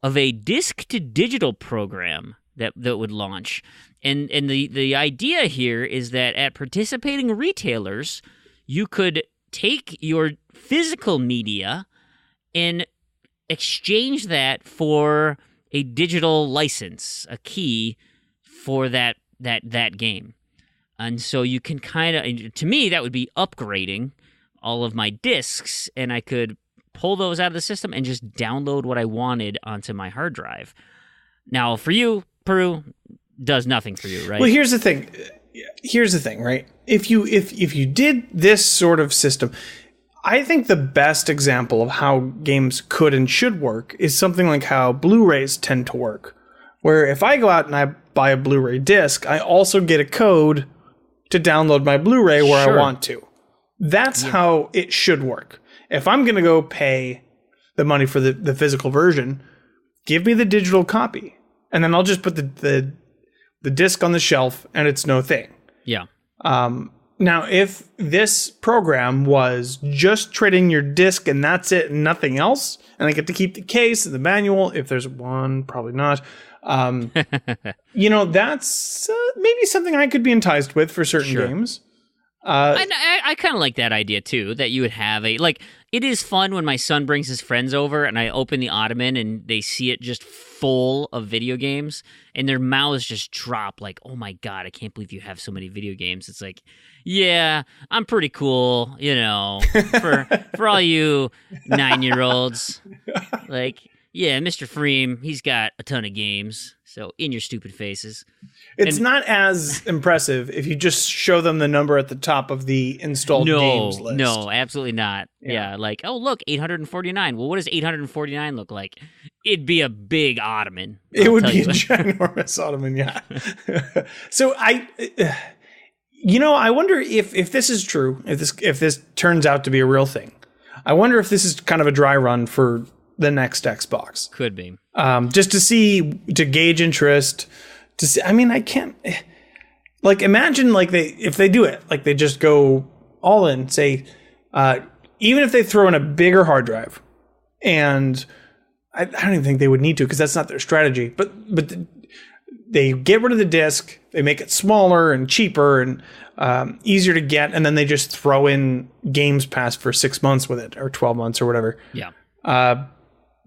of a disc-to-digital program that would launch. And the idea here is that at participating retailers, you could take your physical media and exchange that for a digital license, a key for that game. And so you can to me, that would be upgrading all of my discs, and I could pull those out of the system and just download what I wanted onto my hard drive. Now, for you, Proulx, does nothing for you, right? Well, here's the thing, right? If you did this sort of system, I think the best example of how games could and should work is something like how Blu-rays tend to work, where if I go out and I buy a Blu-ray disc, I also get a code to download my Blu-ray where I want to. That's how it should work. If I'm going to go pay the money for the physical version, give me the digital copy. And then I'll just put the disc on the shelf and it's no thing. Yeah. Now, if this program was just trading your disc and that's it and nothing else, and I get to keep the case and the manual, if there's one, probably not. That's maybe something I could be enticed with for certain games. I kind of like that idea too, that you would have it is fun when my son brings his friends over and I open the ottoman and they see it just full of video games and their mouths just drop like, oh my God, I can't believe you have so many video games. It's like, yeah, I'm pretty cool, for all you 9-year-olds. Like, yeah, Mr. Fream, he's got a ton of games. So in your stupid faces. It's not as impressive if you just show them the number at the top of the installed games list. No, absolutely not. Yeah, like, oh, look, 849. Well, what does 849 look like? It'd be a big ottoman. It would be a ginormous ottoman, yeah. So I wonder if this is true, if this turns out to be a real thing. I wonder if this is kind of a dry run for the next Xbox. Could be. Just to gauge interest, I can't, imagine if they do it, they just go all in, say, even if they throw in a bigger hard drive, and I don't even think they would need to because that's not their strategy, but they get rid of the disc, they make it smaller and cheaper and easier to get, and then they just throw in Games Pass for 6 months with it, or 12 months or whatever. Yeah.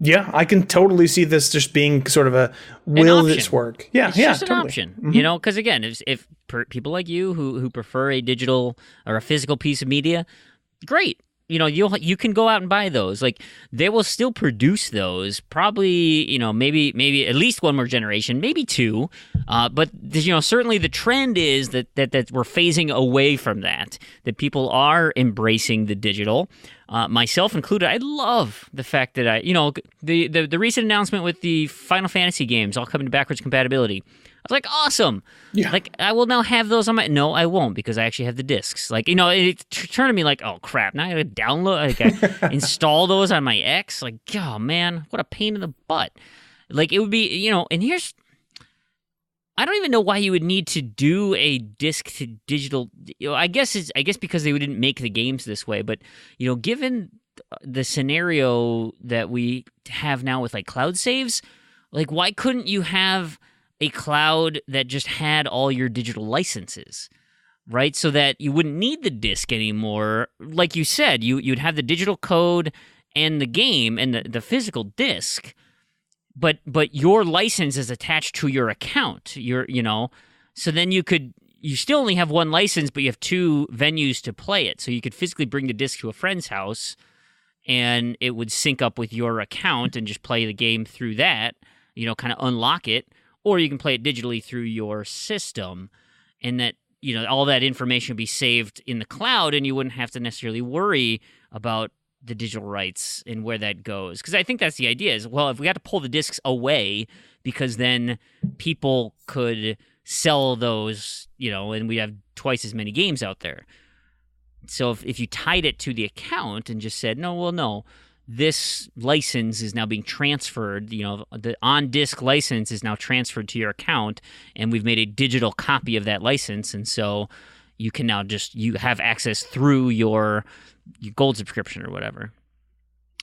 Yeah, I can totally see this just being sort of a will this work? Yeah, it's just an totally. Option, mm-hmm. Because again, if people like you who prefer a digital or a physical piece of media, great. You can go out and buy those. They will still produce those. Probably, maybe at least one more generation, maybe two. But certainly the trend is that we're phasing away from that. That people are embracing the digital. Myself included. I love the fact that the recent announcement with the Final Fantasy games all coming to backwards compatibility. I was like, awesome. Yeah. I will now have those on my... No, I won't, because I actually have the discs. It turned to me like, oh, crap. Now I got to download... I install those on my X. Oh, man, what a pain in the butt. It would be, and here's... I don't even know why you would need to do a disc to digital... I guess because they didn't make the games this way, but, given the scenario that we have now with, cloud saves... Like, why couldn't you have a cloud that just had all your digital licenses, right? So that you wouldn't need the disc anymore. Like you said, you'd have the digital code and the game and the physical disc, but your license is attached to your account. So then you still only have one license, but you have two venues to play it. So you could physically bring the disc to a friend's house, and it would sync up with your account and just play the game through that, kind of unlock it, or you can play it digitally through your system, and that, all that information would be saved in the cloud, and you wouldn't have to necessarily worry about the digital rights and where that goes. Because I think that's the idea is, well, if we got to pull the discs away, because then people could sell those, and we have twice as many games out there. So if you tied it to the account and just said, no, this license is now being transferred, the on-disc license is now transferred to your account, and we've made a digital copy of that license, and so you can now you have access through your gold subscription or whatever.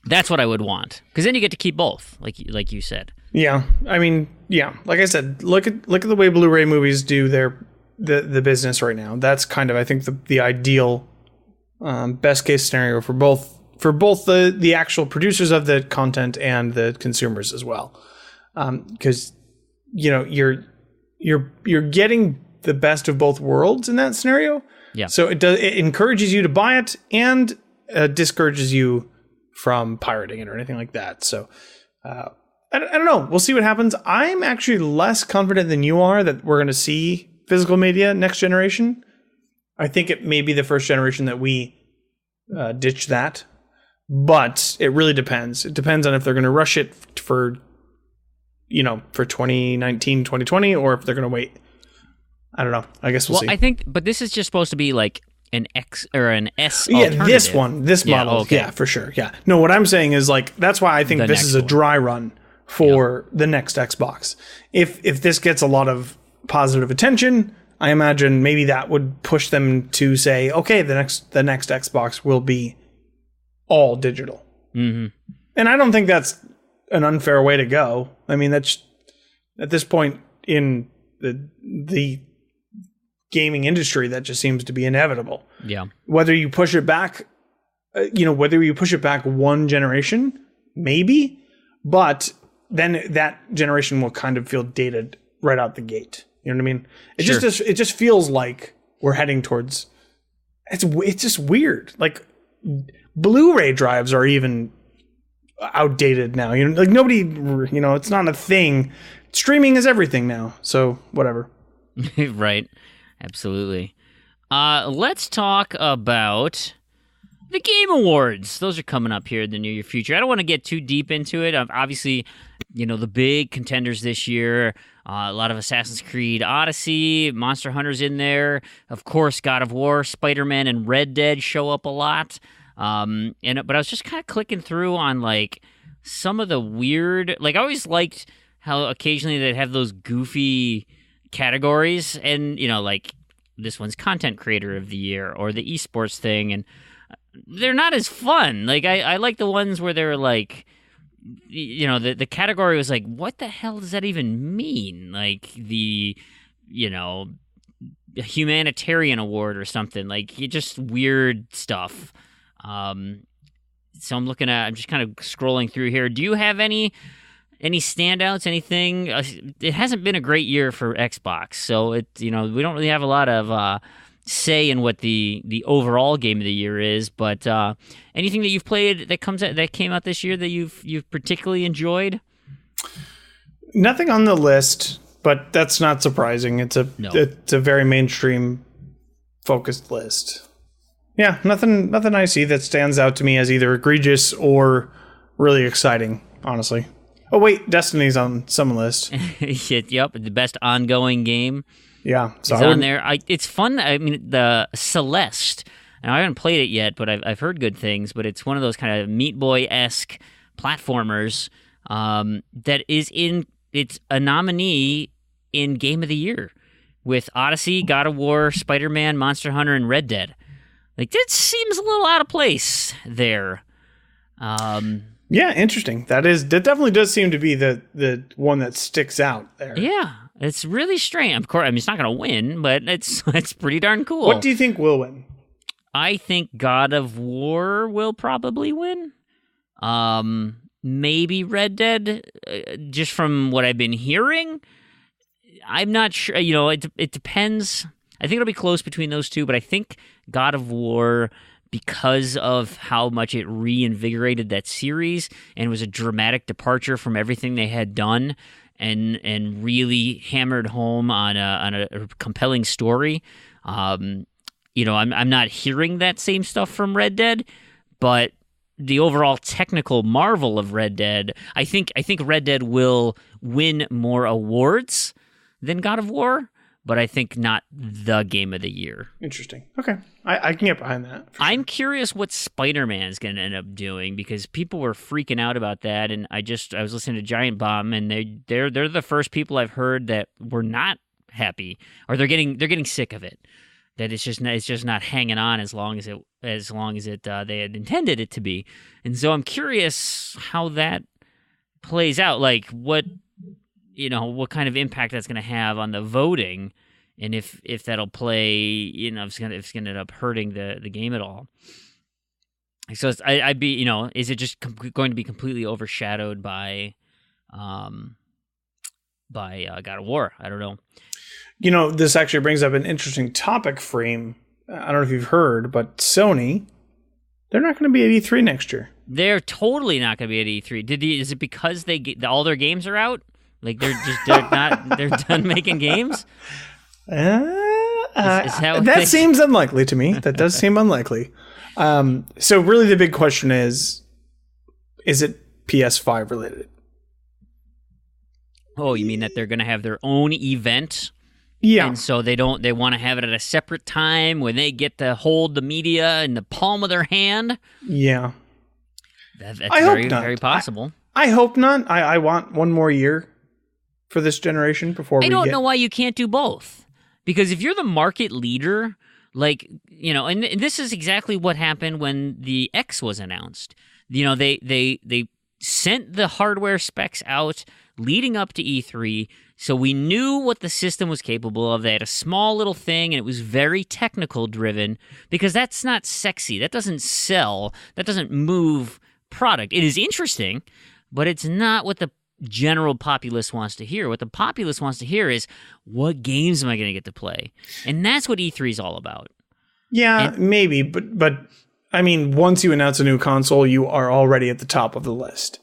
That's what I would want, because then you get to keep both, like you said. Yeah, I mean, yeah, like I said, look at the way Blu-ray movies do the business right now. That's kind of, I think, the ideal best case scenario for both the actual producers of the content and the consumers as well, because you're getting the best of both worlds in that scenario. Yeah. So it encourages you to buy it and discourages you from pirating it or anything like that. So I don't know. We'll see what happens. I'm actually less confident than you are that we're going to see physical media next generation. I think it may be the first generation that we ditch that. But it really depends. It depends on if they're going to rush it for 2019, 2020, or if they're going to wait. I don't know. I guess we'll see. I think, but this is just supposed to be like an X or an S. Yeah, alternative. this model. Okay. Yeah, for sure. Yeah. No, what I'm saying is that's why I think this is a dry run for the next Xbox. If this gets a lot of positive attention, I imagine maybe that would push them to say, okay, the next Xbox will be all digital. Mm-hmm. And I don't think that's an unfair way to go. I mean, that's at this point in the gaming industry, that just seems to be inevitable. Yeah. Whether you push it back, one generation, maybe, but then that generation will kind of feel dated right out the gate. You know what I mean? It just feels like we're heading towards. It's just weird. Like, Blu-ray drives are even outdated now. Nobody. It's not a thing. Streaming is everything now. So whatever. Right. Absolutely. Let's talk about the Game Awards. Those are coming up here in the near future. I don't want to get too deep into it. Obviously, the big contenders this year, a lot of Assassin's Creed Odyssey, Monster Hunter's in there. Of course, God of War, Spider-Man, and Red Dead show up a lot. But I was just kind of clicking through on some of the weird, I always liked how occasionally they'd have those goofy categories, and this one's content creator of the year or the esports thing, and they're not as fun. I like the ones where they're the category was what the hell does that even mean? The humanitarian award or something, just weird stuff. So I'm just kind of scrolling through here. Do you have any standouts, anything? It hasn't been a great year for Xbox, so we don't really have a lot of say in what the overall game of the year is. But anything that you've played that came out this year that you've particularly enjoyed? Nothing on the list, but that's not surprising. It's a very mainstream focused list. Yeah, nothing I see that stands out to me as either egregious or really exciting, honestly. Oh, wait, Destiny's on some list. Yep, the best ongoing game. Yeah. So it's on there. It's fun. I mean, the Celeste. Now, I haven't played it yet, but I've heard good things. But it's one of those kind of Meat Boy-esque platformers that is it's a nominee in Game of the Year with Odyssey, God of War, Spider-Man, Monster Hunter, and Red Dead. That seems a little out of place there. Yeah, interesting. That definitely does seem to be the one that sticks out there. Yeah, it's really strange. Of course, I mean, it's not going to win, but it's pretty darn cool. What do you think will win? I think God of War will probably win. Maybe Red Dead, just from what I've been hearing. I'm not sure. It depends. I think it'll be close between those two, but I think God of War, because of how much it reinvigorated that series and was a dramatic departure from everything they had done, and really hammered home on a compelling story. I'm not hearing that same stuff from Red Dead, but the overall technical marvel of Red Dead, I think Red Dead will win more awards than God of War, but I think not the game of the year. Interesting. Okay. I can get behind that. I'm curious what Spider-Man is going to end up doing, because people were freaking out about that, and I was listening to Giant Bomb, and they're the first people I've heard that were not happy, or they're getting sick of it. That it's just not hanging on as long as it they had intended it to be. And so I'm curious how that plays out, like what kind of impact that's going to have on the voting, and if that'll play, if it's going to end up hurting the game at all. So is it just going to be completely overshadowed by God of War? I don't know. This actually brings up an interesting topic, Fream. I don't know if you've heard, but Sony, they're not going to be at E3 next year. They're totally not going to be at E3. Is it because all their games are out? Like they're done making games? That seems unlikely to me. That does seem unlikely. So really the big question is it PS5 related? Oh, you mean that they're going to have their own event? Yeah. And so they want to have it at a separate time when they get to hold the media in the palm of their hand? Yeah. That's very possible. I hope not. I want one more year for this generation before I don't know why you can't do both. Because if you're the market leader, and this is exactly what happened when the X was announced. They sent the hardware specs out leading up to E3, so we knew what the system was capable of. They had a small little thing, and it was very technical driven, because that's not sexy. That doesn't sell. That doesn't move product. It is interesting, but it's not what the general populace wants to hear. What the populace wants to hear is, what games am I going to get to play? And that's what E3 is all about. Yeah, maybe, but I mean, once you announce a new console, you are already at the top of the list.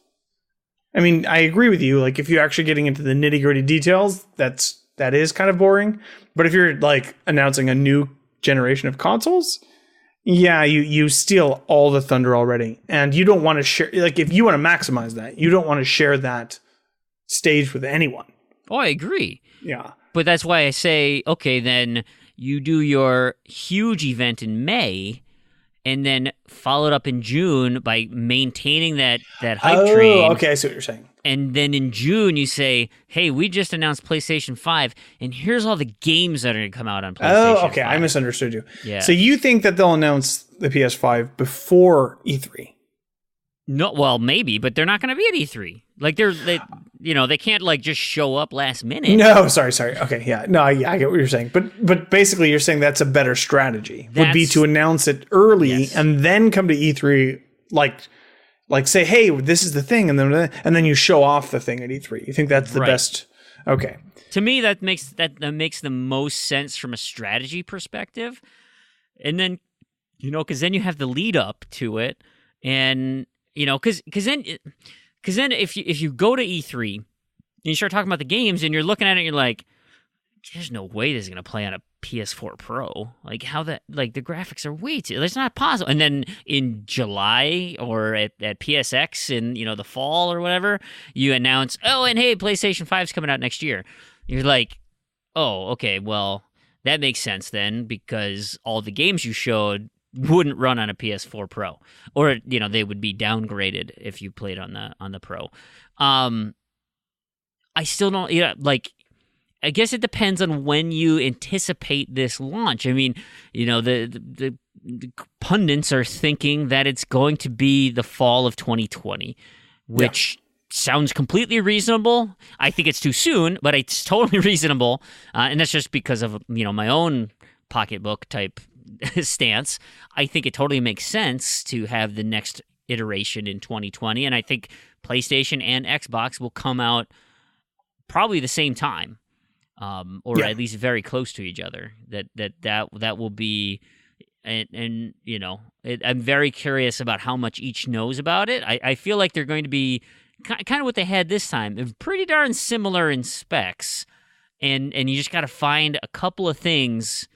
I mean, I agree with you. Like, if you're actually getting into the nitty-gritty details, that is kind of boring. But if you're announcing a new generation of consoles, yeah, you steal all the thunder already, and you don't want to share. If you want to maximize that, you don't want to share that stage with anyone. Oh, I agree. Yeah, but that's why I say, okay, then you do your huge event in May, and then follow it up in June by maintaining that hype train. Okay, I see what you're saying. And then in June, you say, hey, we just announced PlayStation 5, and here's all the games that are going to come out on PlayStation 5. Oh, okay, I misunderstood you. Yeah. So you think that they'll announce the PS5 before E3? No, well, maybe, but they're not going to be at E3. They can't just show up last minute. No, sorry. Okay, yeah, no, I get what you're saying, but basically, you're saying that's a better strategy. Would be to announce it early, yes, and then come to E3, say, hey, this is the thing, and then you show off the thing at E3. You think that's the best? Okay. To me, that makes the most sense from a strategy perspective, and then because then you have the lead up to it, and because then if you go to E3 and you start talking about the games and you're looking at it and you're like, there's no way this is going to play on a PS4 Pro. The graphics are way too, it's not possible. And then in July or at PSX in, the fall or whatever, you announce, oh, and hey, PlayStation 5's coming out next year. You're like, oh, okay, well, that makes sense then, because all the games you showed wouldn't run on a PS4 Pro, or they would be downgraded if you played on the Pro. I still don't, I guess it depends on when you anticipate this launch. I mean, the pundits are thinking that it's going to be the fall of 2020, which sounds completely reasonable. I think it's too soon, but it's totally reasonable, and that's just because of my own pocketbook type stance. I think it totally makes sense to have the next iteration in 2020, and I think PlayStation and Xbox will come out probably the same time, or at least very close to each other. That will be, and I'm very curious about how much each knows about it. I feel like they're going to be kind of what they had this time. They're pretty darn similar in specs, and you just got to find a couple of things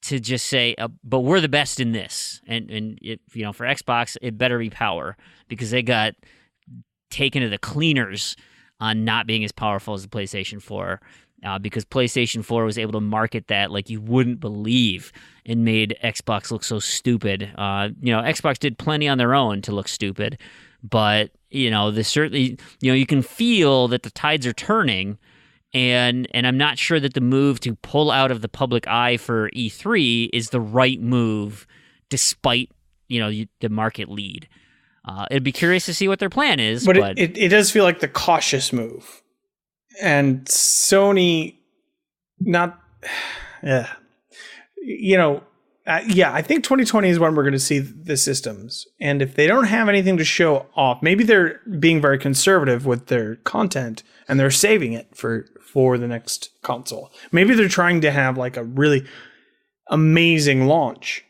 to just say, but we're the best in this. And it, for Xbox, it better be power, because they got taken to the cleaners on not being as powerful as the PlayStation 4, because PlayStation 4 was able to market that like you wouldn't believe, and made Xbox look so stupid. Xbox did plenty on their own to look stupid, but this certainly, you can feel that the tides are turning. And I'm not sure that the move to pull out of the public eye for E3 is the right move, despite the market lead. It'd be curious to see what their plan is. But it does feel like the cautious move, and Sony, not, I think 2020 is when we're going to see the systems. And if they don't have anything to show off, maybe they're being very conservative with their content and they're saving it for the next console. Maybe they're trying to have like a really amazing launch.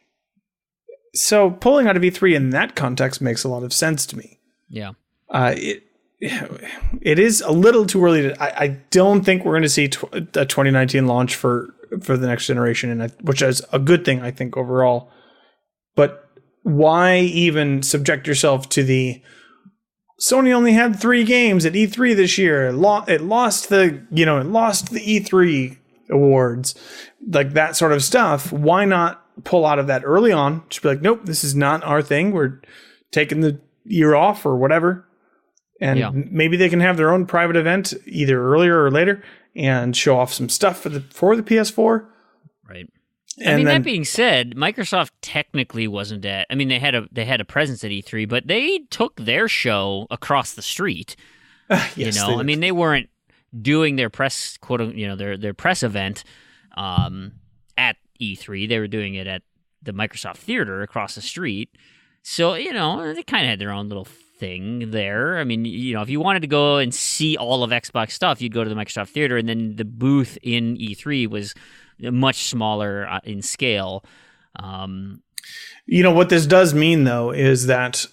So pulling out of E3 in that context makes a lot of sense to me. Yeah. It is a little too early I don't think we're going to see a 2019 launch for the next generation, and which is a good thing, I think, overall. But why even subject yourself to the Sony only had 3 games at E3 this year. It lost the E3 awards, like that sort of stuff. Why not pull out of that early on? Just be like, nope, this is not our thing. We're taking the year off or whatever. And maybe they can have their own private event either earlier or later and show off some stuff for the PS4. Right. And that being said, Microsoft technically wasn't at. I mean, they had a presence at E3, but they took their show across the street. Yes, they weren't doing their press their press event at E3. They were doing it at the Microsoft Theater across the street. So they kind of had their own little thing there. I mean, if you wanted to go and see all of Xbox stuff, you'd go to the Microsoft Theater, and then the booth in E3 was much smaller in scale. What this does mean, though, is that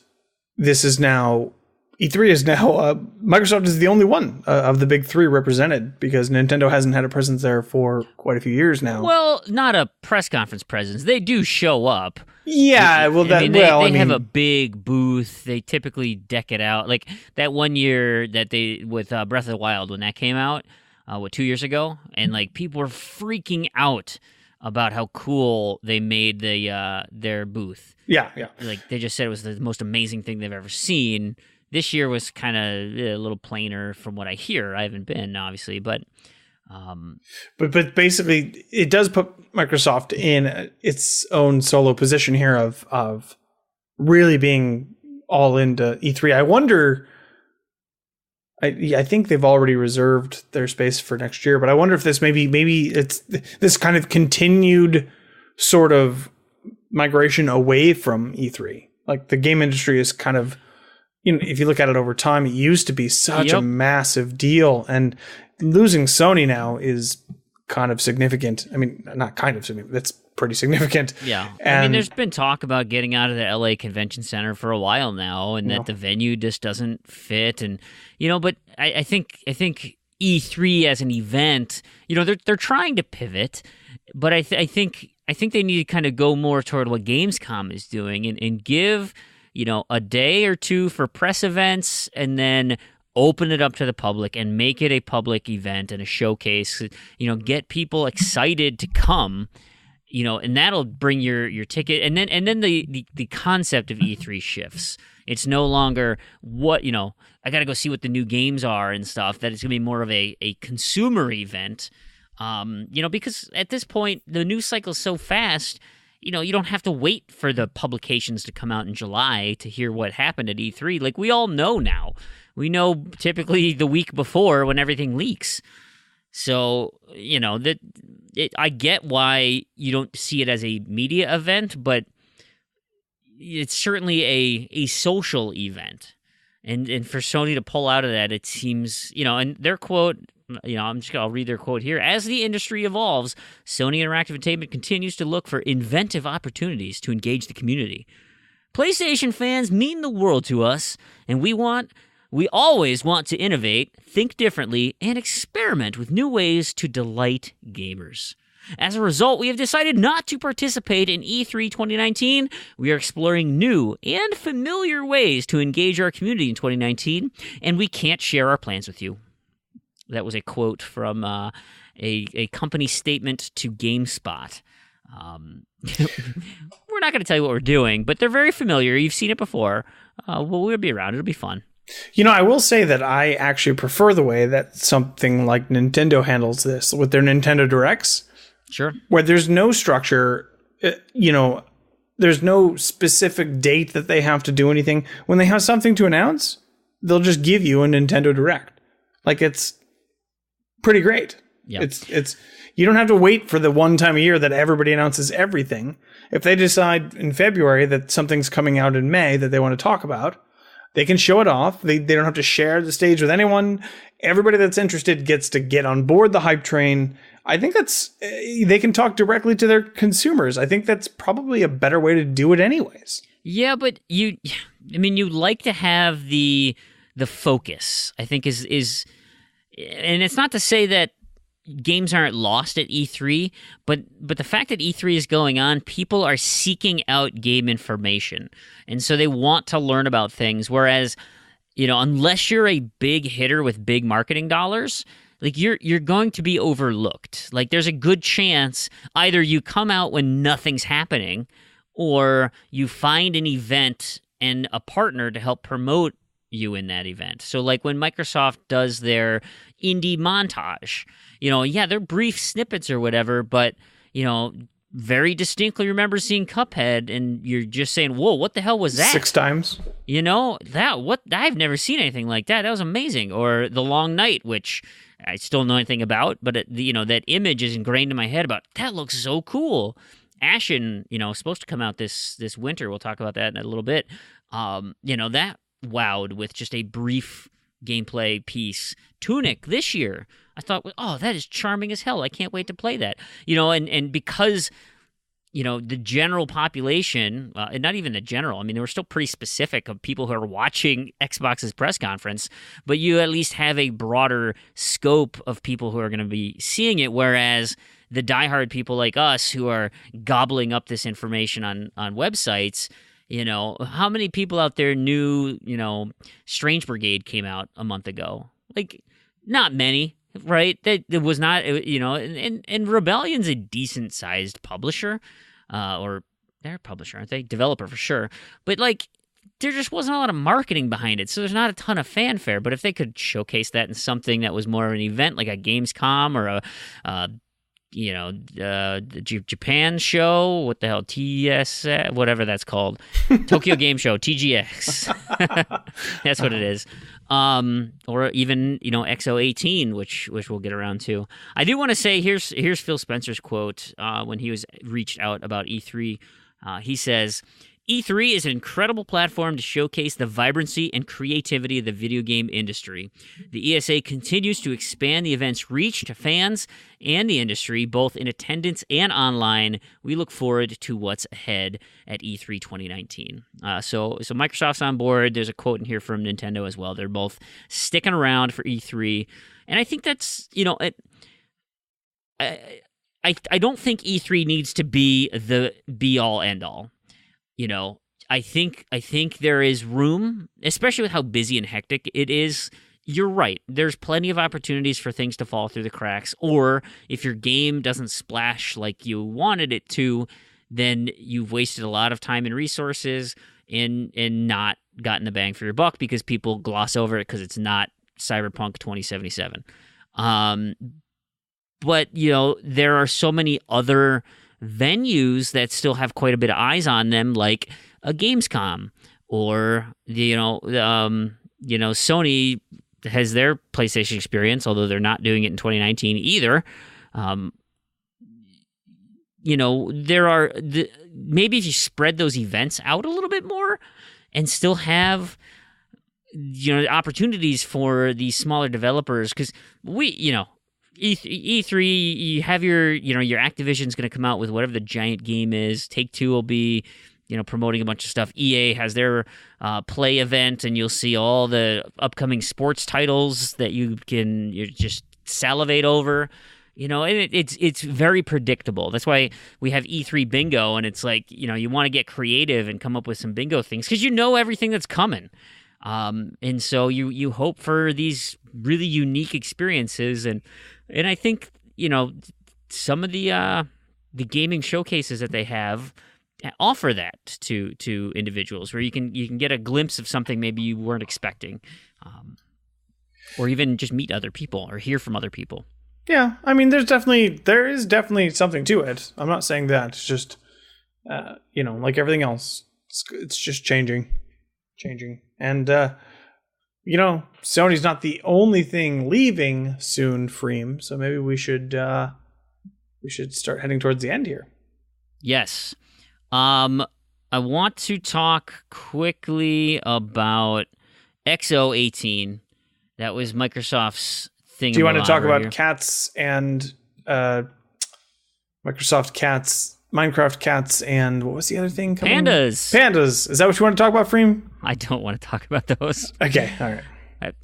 this is now E3 is now Microsoft is the only one of the big 3 represented, because Nintendo hasn't had a presence there for quite a few years now. Well, not a press conference presence. They do show up. Yeah, they have a big booth. They typically deck it out. Like that one year that they with Breath of the Wild, when that came out, 2 years ago, and like people were freaking out about how cool they made their booth. Yeah. Like they just said it was the most amazing thing they've ever seen. This year was kind of a little plainer from what I hear. I haven't been, obviously, but basically it does put Microsoft in its own solo position here of really being all into E3. I wonder, I think they've already reserved their space for next year, but I wonder if this maybe it's this kind of continued sort of migration away from E3. Like the game industry is kind of, if you look at it over time, it used to be such a massive deal, and losing Sony now is kind of significant. I mean, not kind of significant. That's pretty significant. Yeah. I mean, there's been talk about getting out of the LA Convention Center for a while now, and that the venue just doesn't fit. And, but I think E3 as an event, they're trying to pivot, but I think they need to kind of go more toward what Gamescom is doing and give, a day or two for press events, and then open it up to the public and make it a public event and a showcase, get people excited to come, and that'll bring your ticket. And then the concept of E3 shifts. It's no longer I got to go see what the new games are and stuff, that it's going to be more of a consumer event. Because at this point, the news cycle is so fast, you don't have to wait for the publications to come out in July to hear what happened at E3. Like, we all know now. We know typically the week before when everything leaks. So, I get why you don't see it as a media event, but it's certainly a social event. And for Sony to pull out of that, it seems, and their quote, I'll read their quote here. As the industry evolves, Sony Interactive Entertainment continues to look for inventive opportunities to engage the community. PlayStation fans mean the world to us, and we always want to innovate, think differently, and experiment with new ways to delight gamers. As a result, we have decided not to participate in E3 2019. We are exploring new and familiar ways to engage our community in 2019, and we can't share our plans with you. That was a quote from a company statement to GameSpot. We're not going to tell you what we're doing, but they're very familiar. You've seen it before. We'll be around. It'll be fun. I will say that I actually prefer the way that something like Nintendo handles this with their Nintendo Directs. Sure. Where there's no structure, there's no specific date that they have to do anything. When they have something to announce, they'll just give you a Nintendo Direct. Like, it's pretty great. Yeah. It's you don't have to wait for the one time a year that everybody announces everything. If they decide in February that something's coming out in May that they want to talk about, they can show it off. They don't have to share the stage with anyone. Everybody that's interested gets to get on board the hype train. I think they can talk directly to their consumers. I think that's probably a better way to do it anyways. Yeah, but you like to have the focus, I think is, and it's not to say that games aren't lost at E3, but the fact that E3 is going on, people are seeking out game information. And so they want to learn about things. Whereas, unless you're a big hitter with big marketing dollars, like you're going to be overlooked. Like, there's a good chance either you come out when nothing's happening, or you find an event and a partner to help promote you in that event. So like when Microsoft does their indie montage, they're brief snippets or whatever, but very distinctly remember seeing Cuphead, and you're just saying, whoa, what the hell was that? 6 times. I've never seen anything like that. That was amazing. Or The Long Night, which I still don't know anything about, but that image is ingrained in my head about, that looks so cool. Ashen, supposed to come out this winter. We'll talk about that in a little bit. That wowed with just a brief gameplay piece. Tunic this year, I thought, oh, that is charming as hell. I can't wait to play that. And because the general population, and not even the general, they were still pretty specific of people who are watching Xbox's press conference, but you at least have a broader scope of people who are going to be seeing it, whereas the diehard people like us who are gobbling up this information on websites, how many people out there knew, Strange Brigade came out a month ago? Like, not many. Right, that it was not, and Rebellion's a decent sized publisher, or they're a publisher, aren't they? Developer for sure, but like there just wasn't a lot of marketing behind it, so there's not a ton of fanfare. But if they could showcase that in something that was more of an event, like a Gamescom or the Japan show, what the hell, TS, whatever that's called, Tokyo Game Show, TGX, that's what it is. Or even, XO18, which we'll get around to. I do want to say, here's Phil Spencer's quote, when he was reached out about E3. He says, E3 is an incredible platform to showcase the vibrancy and creativity of the video game industry. The ESA continues to expand the event's reach to fans and the industry, both in attendance and online. We look forward to what's ahead at E3 2019. So Microsoft's on board. There's a quote in here from Nintendo as well. They're both sticking around for E3. And I think that's, I don't think E3 needs to be the be-all, end-all. I think there is room, especially with how busy and hectic it is. You're right. There's plenty of opportunities for things to fall through the cracks, or if your game doesn't splash like you wanted it to, then you've wasted a lot of time and resources and not gotten the bang for your buck because people gloss over it because it's not Cyberpunk 2077. But, there are so many other venues that still have quite a bit of eyes on them, like a Gamescom, or Sony has their PlayStation experience, although they're not doing it in 2019 either. Maybe if you spread those events out a little bit more and still have opportunities for these smaller developers, because E3, you have your Activision's going to come out with whatever the giant game is. Take-Two will be promoting a bunch of stuff. EA has their play event, and you'll see all the upcoming sports titles that you just salivate over. It's very predictable. That's why we have E3 bingo, and it's like, you want to get creative and come up with some bingo things because everything that's coming. And so you hope for these really unique experiences, and I think some of the gaming showcases that they have offer that to individuals, where you can get a glimpse of something maybe you weren't expecting, or even just meet other people or hear from other people. Yeah, I mean, there is definitely something to it. I'm not saying that. It's just, like everything else, it's just changing. And, Sony's not the only thing leaving soon, Fream. So maybe we should start heading towards the end here. Yes. I want to talk quickly about XO18. That was Microsoft's thing. Do you want to talk about cats and Microsoft cats, Minecraft cats, and what was the other thing coming? Pandas. Is that what you want to talk about, Freem? I don't want to talk about those. Okay, all right.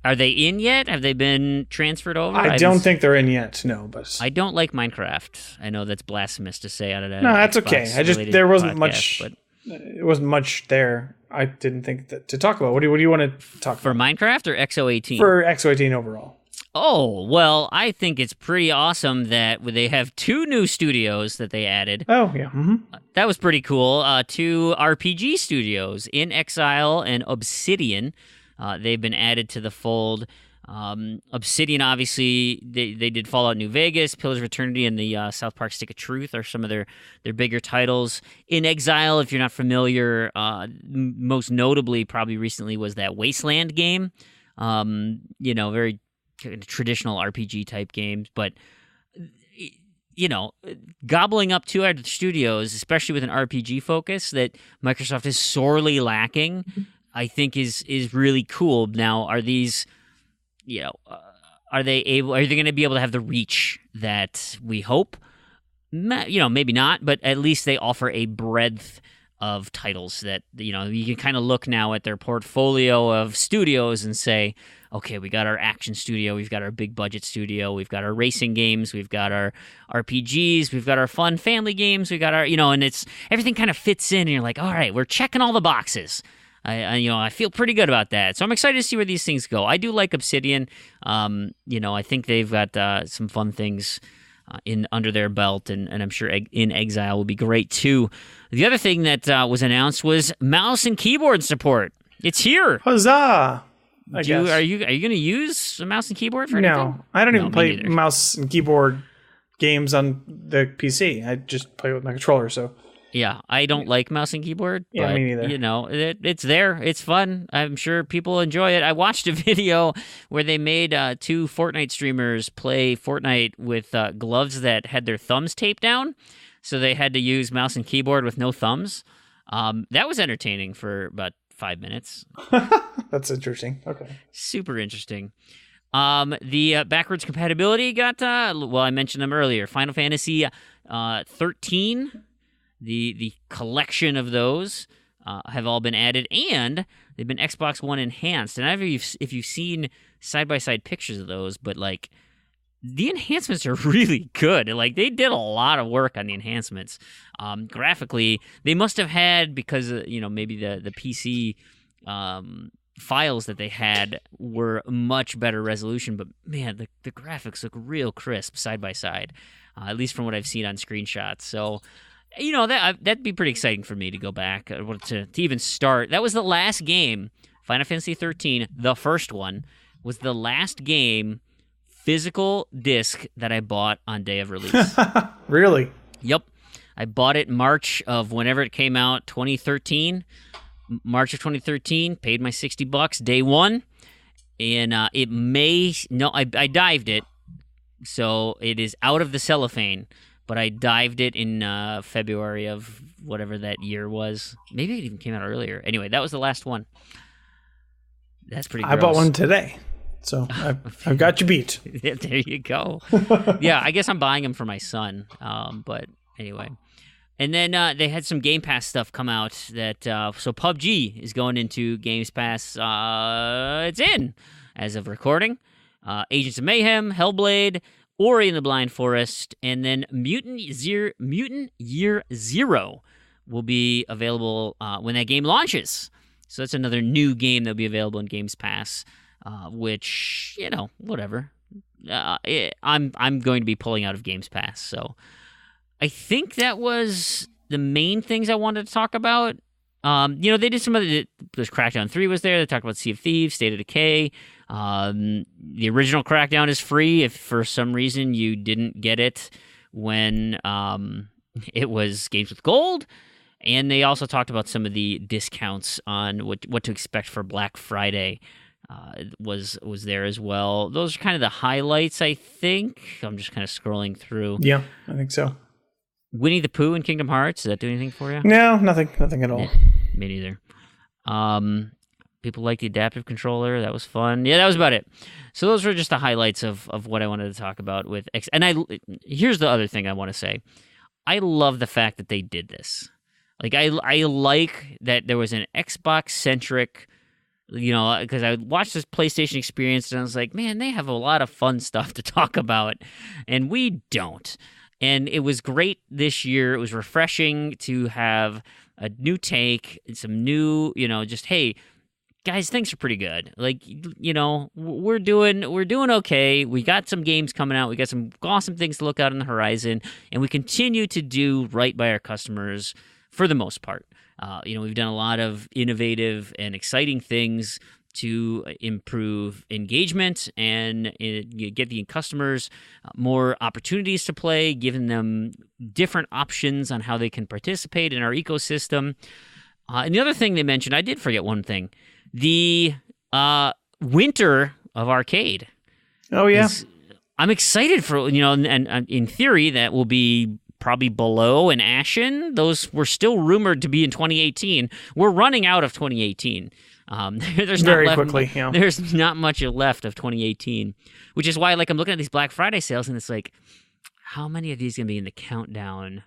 Are they in yet? Have they been transferred over? I don't think they're in yet. No, but I don't like Minecraft. I know that's blasphemous to say out of that. No, that's okay. There wasn't much. But it wasn't much there. I didn't think that to talk about. What do you want to talk for about? Minecraft or XO18? For XO18 overall. Oh, well, I think it's pretty awesome that they have 2 new studios that they added. Oh, yeah. Mm-hmm. That was pretty cool. 2 RPG studios, In Exile and Obsidian. They've been added to the fold. Obsidian, obviously, they did Fallout New Vegas, Pillars of Eternity, and the South Park Stick of Truth are some of their bigger titles. In Exile, if you're not familiar, most notably, probably recently, was that Wasteland game. Very traditional RPG type games, but gobbling up 2 other studios, especially with an RPG focus that Microsoft is sorely lacking, I think is really cool. Now, are these, are they going to be able to have the reach that we hope? Maybe not, but at least they offer a breadth of titles that, you can kind of look now at their portfolio of studios and say, okay, we got our action studio, we've got our big budget studio, we've got our racing games, we've got our RPGs, we've got our fun family games, we got our, and it's everything kind of fits in, and you're like, all right, we're checking all the boxes. I feel pretty good about that. So I'm excited to see where these things go. I do like Obsidian. I think they've got some fun things under their belt, and I'm sure In Exile will be great too. The other thing that was announced was mouse and keyboard support. It's here. Huzzah! Are you going to use a mouse and keyboard for anything? No, I don't even play mouse and keyboard games on the PC. I just play with my controller. So yeah, I don't like mouse and keyboard. Yeah, but, me neither. It's there. It's fun. I'm sure people enjoy it. I watched a video where they made 2 Fortnite streamers play Fortnite with gloves that had their thumbs taped down, so they had to use mouse and keyboard with no thumbs. That was entertaining for about 5 minutes. That's interesting. Okay. Super interesting. The backwards compatibility got, I mentioned them earlier. Final Fantasy 13, the collection of those have all been added, and they've been Xbox One enhanced. And if you've seen side-by-side pictures of those, but like, the enhancements are really good. Like, they did a lot of work on the enhancements. Graphically, they must have had, because maybe the PC files that they had were much better resolution. But man, the graphics look real crisp side by side, at least from what I've seen on screenshots. So, that'd be pretty exciting for me to go back to even start. That was the last game, Final Fantasy 13. The first one was the last game. Physical disc that I bought on day of release. Really? Yep. I bought it March of whenever it came out, 2013. March of 2013, paid my $60 day one. And I dived it. So it is out of the cellophane. But I dived it in February of whatever that year was. Maybe it even came out earlier. Anyway, that was the last one. That's pretty gross. I bought one today. So I've got you beat. There you go. Yeah, I guess I'm buying them for my son. But anyway. And then they had some Game Pass stuff come out that so PUBG is going into Games Pass. It's in as of recording. Agents of Mayhem, Hellblade, Ori and the Blind Forest, and then Mutant Year Zero will be available when that game launches. So that's another new game that'll be available in Games Pass, which, whatever. I'm going to be pulling out of Games Pass, so I think that was the main things I wanted to talk about. They did some other. There's Crackdown 3 was there. They talked about Sea of Thieves, State of Decay. The original Crackdown is free if for some reason you didn't get it when it was Games with Gold. And they also talked about some of the discounts on what to expect for Black Friday. Was there as well. Those are kind of the highlights, I think. I'm just kind of scrolling through. Yeah, I think so. Winnie the Pooh and Kingdom Hearts, does that do anything for you? No, nothing at all. Yeah, me neither. People like the adaptive controller. That was fun. Yeah, that was about it. So those were just the highlights of what I wanted to talk about with X. And here's the other thing I want to say. I love the fact that they did this. Like, I like that there was an Xbox-centric, because I watched this PlayStation experience and I was like, man, they have a lot of fun stuff to talk about, and we don't. And it was great this year. It was refreshing to have a new take, some new, just, hey, guys, things are pretty good. Like, we're doing okay. We got some games coming out. We got some awesome things to look out on the horizon, and we continue to do right by our customers for the most part. We've done a lot of innovative and exciting things to improve engagement and get the customers more opportunities to play, giving them different options on how they can participate in our ecosystem. And the other thing they mentioned, I did forget one thing, the winter of arcade. Oh, yeah. I'm excited for, and in theory that will be probably below and ashen. Those were still rumored to be in 2018. We're running out of 2018. There's very not left, quickly. Yeah. There's not much left of 2018, which is why, I'm looking at these Black Friday sales, and it's like, how many of these going to be in the countdown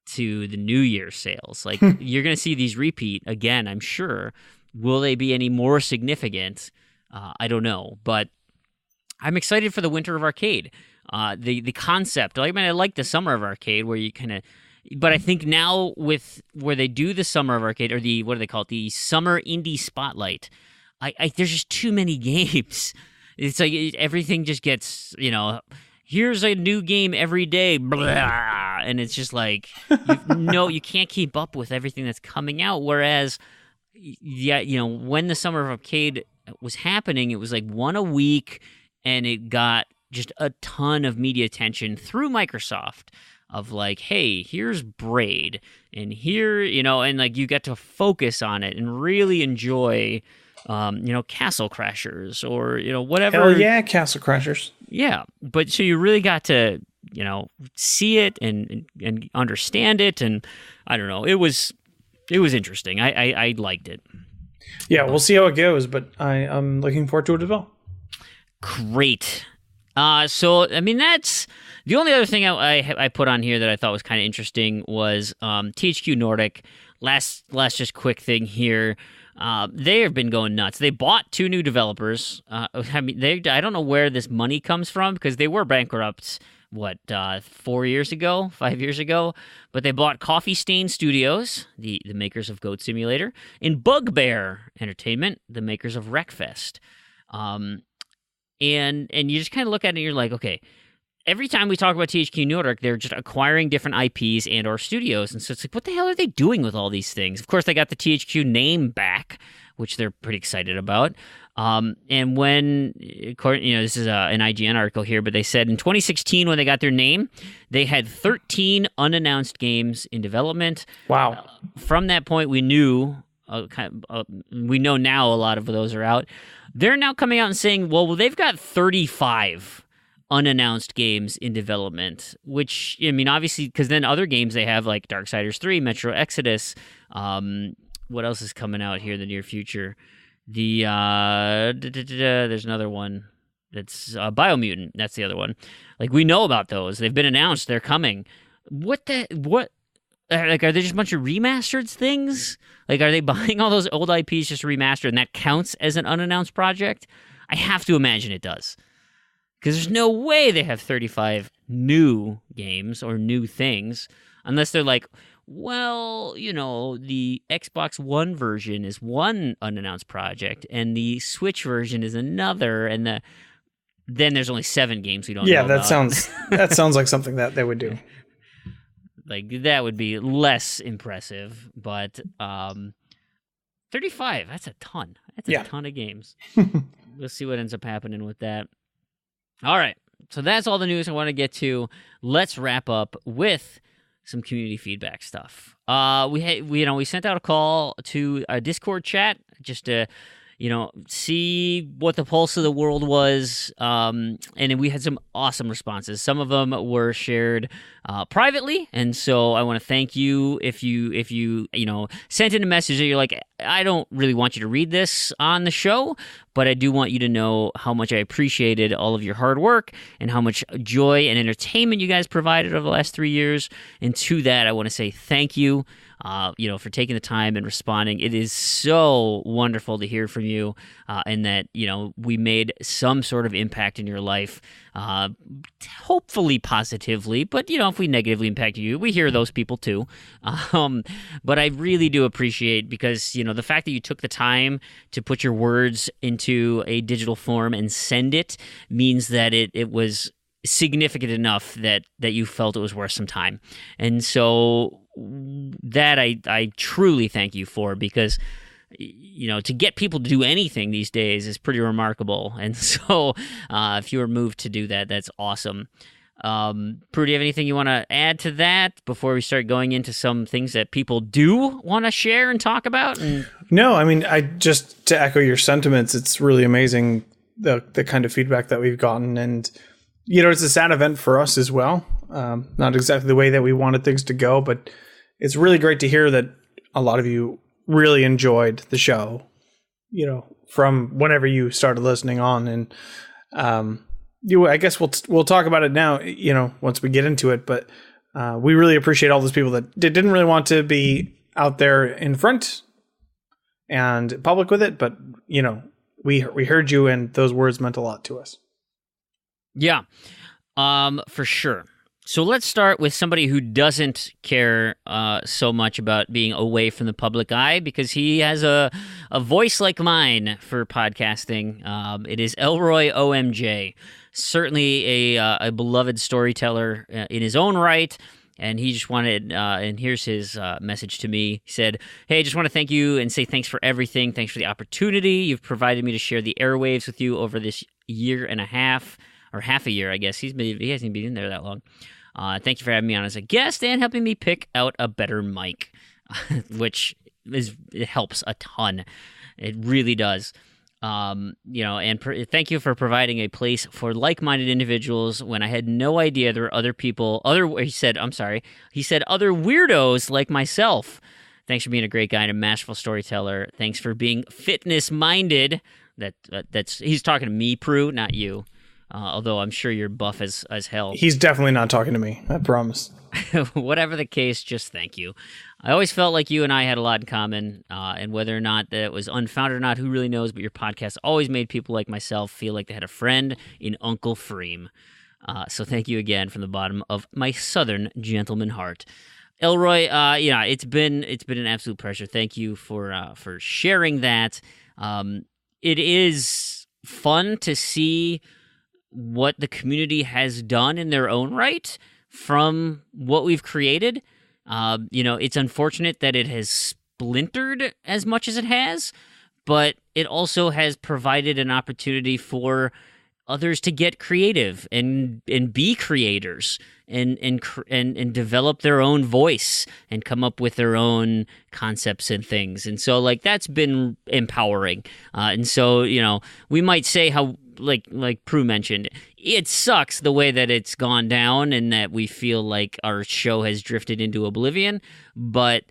to the New Year sales? Like, you're going to see these repeat again, I'm sure. Will they be any more significant? I don't know, but I'm excited for the winter of arcade. The concept, I like the summer of arcade where you kind of, but I think now with where they do the summer of arcade, or what do they call it, the summer indie spotlight, there's just too many games. It's like everything just gets, here's a new game every day, blah, and it's just like, you can't keep up with everything that's coming out. Whereas, when the summer of arcade was happening, it was like one a week, and it got just a ton of media attention through Microsoft of like, hey, here's Braid, and here, and like you get to focus on it and really enjoy, Castle Crashers or, whatever. Hell yeah, Castle Crashers. Yeah, but so you really got to, see it and understand it, and I don't know, it was interesting. I liked it. Yeah, we'll see how it goes, but I'm looking forward to it as well. Great. So, I mean, that's the only other thing I put on here that I thought was kind of interesting was THQ Nordic. Last just quick thing here. They have been going nuts. They bought 2 new developers. I don't know where this money comes from because they were bankrupt, 5 years ago? But they bought Coffee Stain Studios, the makers of Goat Simulator, and Bugbear Entertainment, the makers of Wreckfest. And you just kind of look at it and you're like, okay, every time we talk about THQ Nordic, they're just acquiring different IPs and or studios. And so it's like, what the hell are they doing with all these things? Of course, they got the THQ name back, which they're pretty excited about. And when, this is an IGN article here, but they said in 2016 when they got their name, they had 13 unannounced games in development. Wow. From that point, we knew, we know now a lot of those are out. They're now coming out and saying, well, they've got 35 unannounced games in development, which, I mean, obviously, because then other games they have like Darksiders 3, Metro Exodus, what else is coming out here in the near future? There's another one that's Biomutant. That's the other one. Like, we know about those. They've been announced. They're coming. What? Like, are they just a bunch of remastered things? Like, are they buying all those old IPs just remastered, and that counts as an unannounced project? I have to imagine it does. Because there's no way they have 35 new games or new things, unless they're like, well, the Xbox One version is one unannounced project, and the Switch version is another, and then there's only 7 games we don't know about. that sounds like something that they would do. Like, that would be less impressive, but 35, that's a ton. That's a ton of games. We'll see what ends up happening with that. All right, so that's all the news I want to get to. Let's wrap up with some community feedback stuff. We sent out a call to a Discord chat just to see what the pulse of the world was, and we had some awesome responses. Some of them were shared privately, and so I want to thank you if you sent in a message that you're like, I don't really want you to read this on the show, but I do want you to know how much I appreciated all of your hard work and how much joy and entertainment you guys provided over the last 3 years. And to that, I want to say thank you. For taking the time and responding. It is so wonderful to hear from you, and that, we made some sort of impact in your life, hopefully positively, but, if we negatively impacted you, we hear those people too. But I really do appreciate, because, the fact that you took the time to put your words into a digital form and send it means that it was significant enough that you felt it was worth some time. And so that I truly thank you for, because to get people to do anything these days is pretty remarkable. And so if you were moved to do that, that's awesome. Proulx, do you have anything you want to add to that before we start going into some things that people do want to share and talk about? No, I mean, just to echo your sentiments, it's really amazing the kind of feedback that we've gotten. And it's a sad event for us as well. Not exactly the way that we wanted things to go, but it's really great to hear that a lot of you really enjoyed the show, from whenever you started listening on. And I guess we'll talk about it now, once we get into it. But we really appreciate all those people that didn't really want to be out there in front and public with it, but we heard you, and those words meant a lot to us. Yeah, for sure. So let's start with somebody who doesn't care so much about being away from the public eye, because he has a voice like mine for podcasting. It is Elroy OMJ, certainly a beloved storyteller in his own right. And he just wanted, and here's his message to me. He said, "Hey, I just want to thank you and say thanks for everything. Thanks for the opportunity you've provided me to share the airwaves with you over this year and a half. Or half a year, I guess. He hasn't been in there that long. Thank you for having me on as a guest and helping me pick out a better mic," which it helps a ton. It really does. And thank you for providing a place for like-minded individuals when I had no idea there were other people. He said other weirdos like myself. Thanks for being a great guy and a masterful storyteller. Thanks for being fitness-minded. That's he's talking to me, Proulx, not you. Although I'm sure you're buff as hell. He's definitely not talking to me, I promise. Whatever the case, just thank you. I always felt like you and I had a lot in common, and whether or not that was unfounded or not, who really knows, but your podcast always made people like myself feel like they had a friend in Uncle Fream. So thank you again from the bottom of my southern gentleman heart. Elroy, it's been an absolute pleasure. Thank you for sharing that. It is fun to see what the community has done in their own right from what we've created. It's unfortunate that it has splintered as much as it has, but it also has provided an opportunity for others to get creative and be creators and develop their own voice and come up with their own concepts and things. And so like that's been empowering. And so, we might say how like Proulx mentioned, it sucks the way that it's gone down and that we feel like our show has drifted into oblivion, but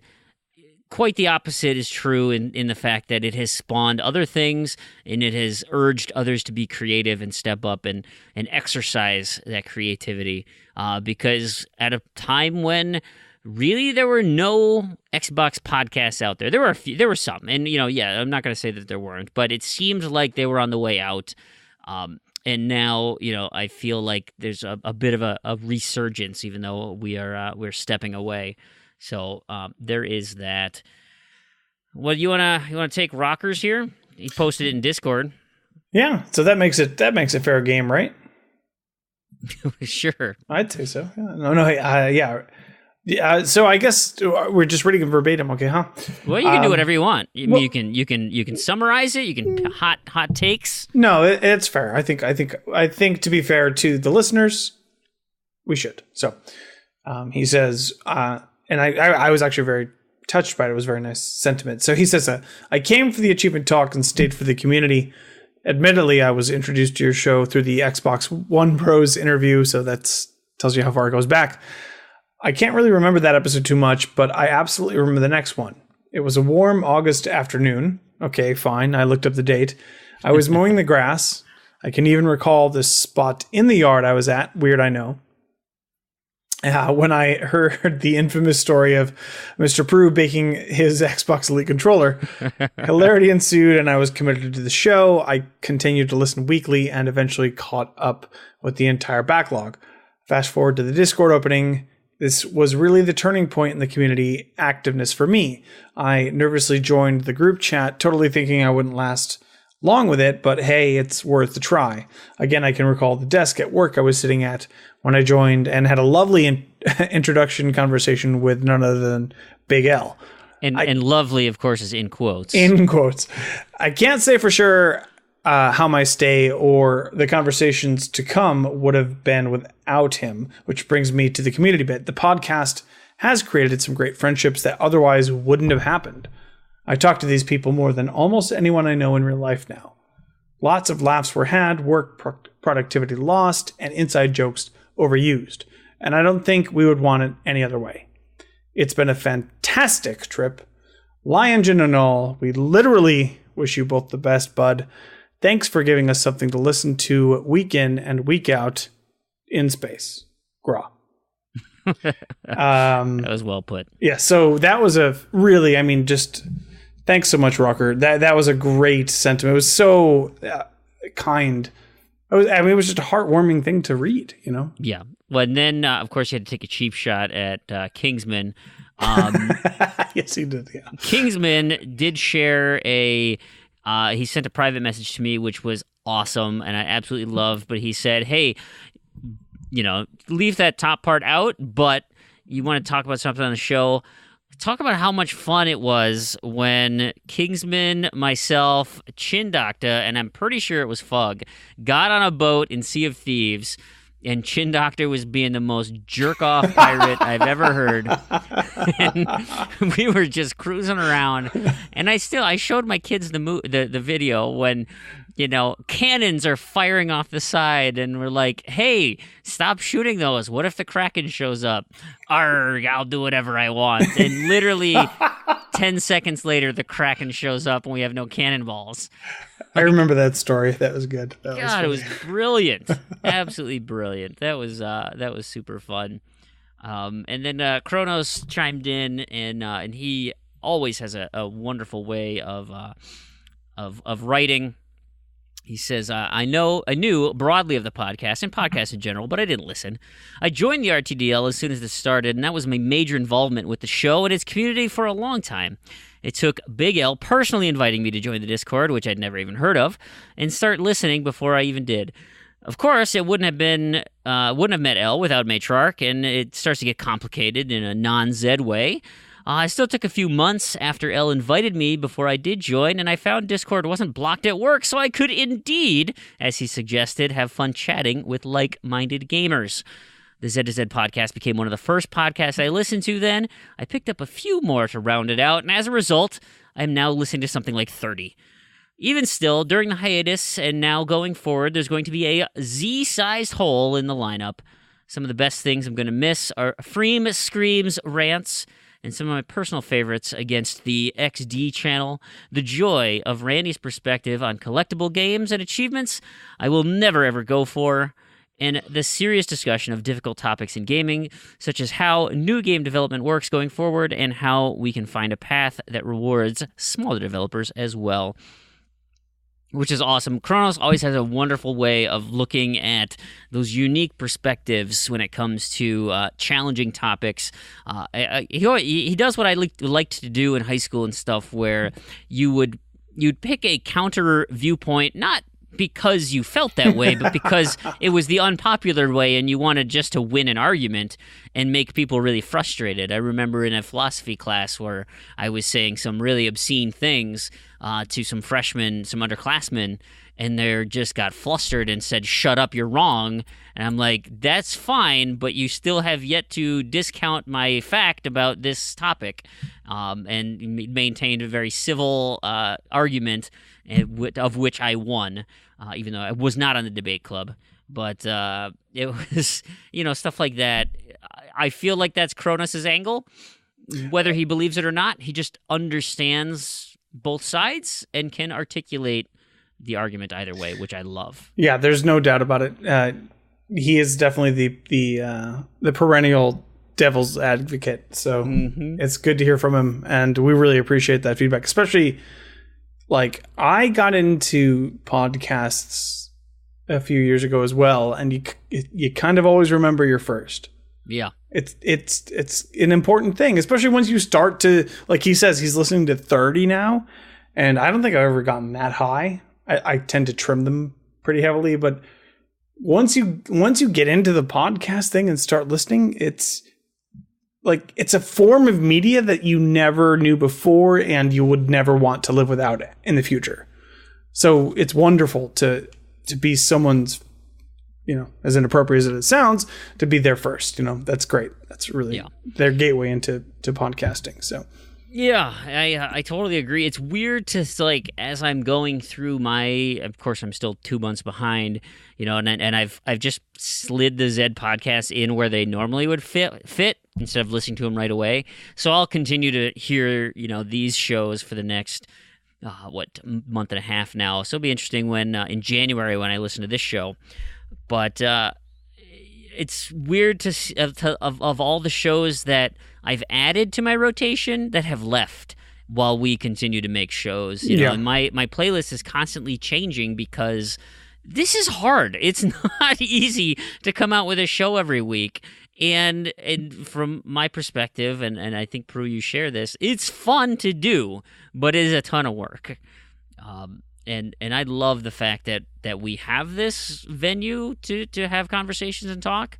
quite the opposite is true in the fact that it has spawned other things and it has urged others to be creative and step up and exercise that creativity. Because at a time when really there were no Xbox podcasts out there, there were some, and I'm not going to say that there weren't, but it seemed like they were on the way out. And now, I feel like there's a bit of a resurgence, even though we're stepping away. So there is that. Well, you wanna take Rockers here? He posted it in Discord. Yeah, so that makes it fair game, right? Sure, I'd say so. Yeah. Yeah. So I guess we're just reading verbatim, okay? Huh? Well, you can do whatever you want. You can summarize it. You can hot takes. No, it's fair. I think to be fair to the listeners, we should. So he says. And I was actually very touched by it. It was a very nice sentiment. So he says, I came for the achievement talk and stayed for the community. Admittedly, I was introduced to your show through the Xbox One Pros interview, so that tells you how far it goes back. I can't really remember that episode too much, but I absolutely remember the next one. It was a warm August afternoon. Okay, fine. I looked up the date. I was mowing the grass. I can even recall the spot in the yard I was at. Weird, I know. When I heard the infamous story of Mr. Proulx baking his Xbox Elite controller, hilarity ensued and I was committed to the show. I continued to listen weekly and eventually caught up with the entire backlog. Fast forward to the Discord opening. This was really the turning point in the community activeness for me. I nervously joined the group chat, totally thinking I wouldn't last long with it, but hey, it's worth a try. Again, I can recall the desk at work I was sitting at when I joined and had a lovely introduction conversation with none other than Big L. And lovely, of course, is in quotes. In quotes. I can't say for sure how my stay or the conversations to come would have been without him, which brings me to the community bit. The podcast has created some great friendships that otherwise wouldn't have happened. I talk to these people more than almost anyone I know in real life now. Lots of laughs were had, work productivity lost, and inside jokes overused. And I don't think we would want it any other way. It's been a fantastic trip. Lion and all, we literally wish you both the best, bud. Thanks for giving us something to listen to week in and week out in space. Gra. That was well put. Yeah, so that was a really, just thanks so much, Rocker. That was a great sentiment. It was so kind. It was just a heartwarming thing to read, Yeah. Well, and then, of course, you had to take a cheap shot at Kingsman. Yes, he did, yeah. Kingsman did share he sent a private message to me, which was awesome, and I absolutely loved, but he said, hey, leave that top part out, but you want to talk about something on the show, talk about how much fun it was when Kingsman, myself, Chin Doctor, and I'm pretty sure it was Fug, got on a boat in Sea of Thieves, and Chin Doctor was being the most jerk-off pirate I've ever heard. And we were just cruising around, and I showed my kids the video when, cannons are firing off the side, and we're like, hey, stop shooting those. What if the Kraken shows up? Arrgh, I'll do whatever I want. And literally 10 seconds later, the Kraken shows up, and we have no cannonballs. I remember that story. That was good. It was brilliant. Absolutely brilliant. That was super fun. And then Kronos chimed in, and he always has a wonderful way of writing. He says, I knew broadly of the podcast and podcasts in general, but I didn't listen. I joined the RTDL as soon as this started, and that was my major involvement with the show and its community for a long time. It took Big L personally inviting me to join the Discord, which I'd never even heard of, and start listening before I even did. Of course, it wouldn't have met L without Matriarch, and it starts to get complicated in a non-Zed way. I still took a few months after Elle invited me before I did join, and I found Discord wasn't blocked at work, so I could indeed, as he suggested, have fun chatting with like-minded gamers. The Z to Z podcast became one of the first podcasts I listened to then. I picked up a few more to round it out, and as a result, I am now listening to something like 30. Even still, during the hiatus and now going forward, there's going to be a Z-sized hole in the lineup. Some of the best things I'm going to miss are Fream Screams rants, and some of my personal favorites against the XD channel, the joy of Randy's perspective on collectible games and achievements I will never ever go for, and the serious discussion of difficult topics in gaming, such as how new game development works going forward and how we can find a path that rewards smaller developers as well. Which is awesome. Kronos always has a wonderful way of looking at those unique perspectives when it comes to challenging topics. He does what I liked to do in high school and stuff, where you'd pick a counter viewpoint, not because you felt that way, but because it was the unpopular way and you wanted just to win an argument and make people really frustrated. I remember in a philosophy class where I was saying some really obscene things to some freshmen, some underclassmen, and they just got flustered and said, "Shut up, you're wrong." And I'm like, that's fine, but you still have yet to discount my fact about this topic. And maintained a very civil argument, of which I won, even though I was not on the debate club. But it was, stuff like that. I feel like that's Kronos' angle. Whether he believes it or not, he just understands both sides and can articulate the argument either way, which I love. Yeah, there's no doubt about it. He is definitely the perennial devil's advocate. So It's good to hear from him, and we really appreciate that feedback. Especially, like, I got into podcasts a few years ago as well, and you kind of always remember your first. Yeah. It's an important thing, especially once you start to, like he says, he's listening to 30 now, and I don't think I've ever gotten that high. I tend to trim them pretty heavily, but once you get into the podcast thing and start listening, it's a form of media that you never knew before, and you would never want to live without it in the future. So it's wonderful to be someone's, as inappropriate as it sounds, to be there first. That's great. That's really their gateway into podcasting. So. Yeah, I totally agree. It's weird to, like, as I'm going through of course I'm still 2 months behind, and I've just slid the Zed podcast in where they normally would fit instead of listening to them right away. So I'll continue to hear, these shows for the next month and a half now. So it'll be interesting when in January when I listen to this show. But it's weird to see, of all the shows that I've added to my rotation that have left while we continue to make shows. And my playlist is constantly changing because this is hard. It's not easy to come out with a show every week. And from my perspective, and I think, Proulx, you share this, it's fun to do, but it is a ton of work. And I love the fact that we have this venue to have conversations and talk.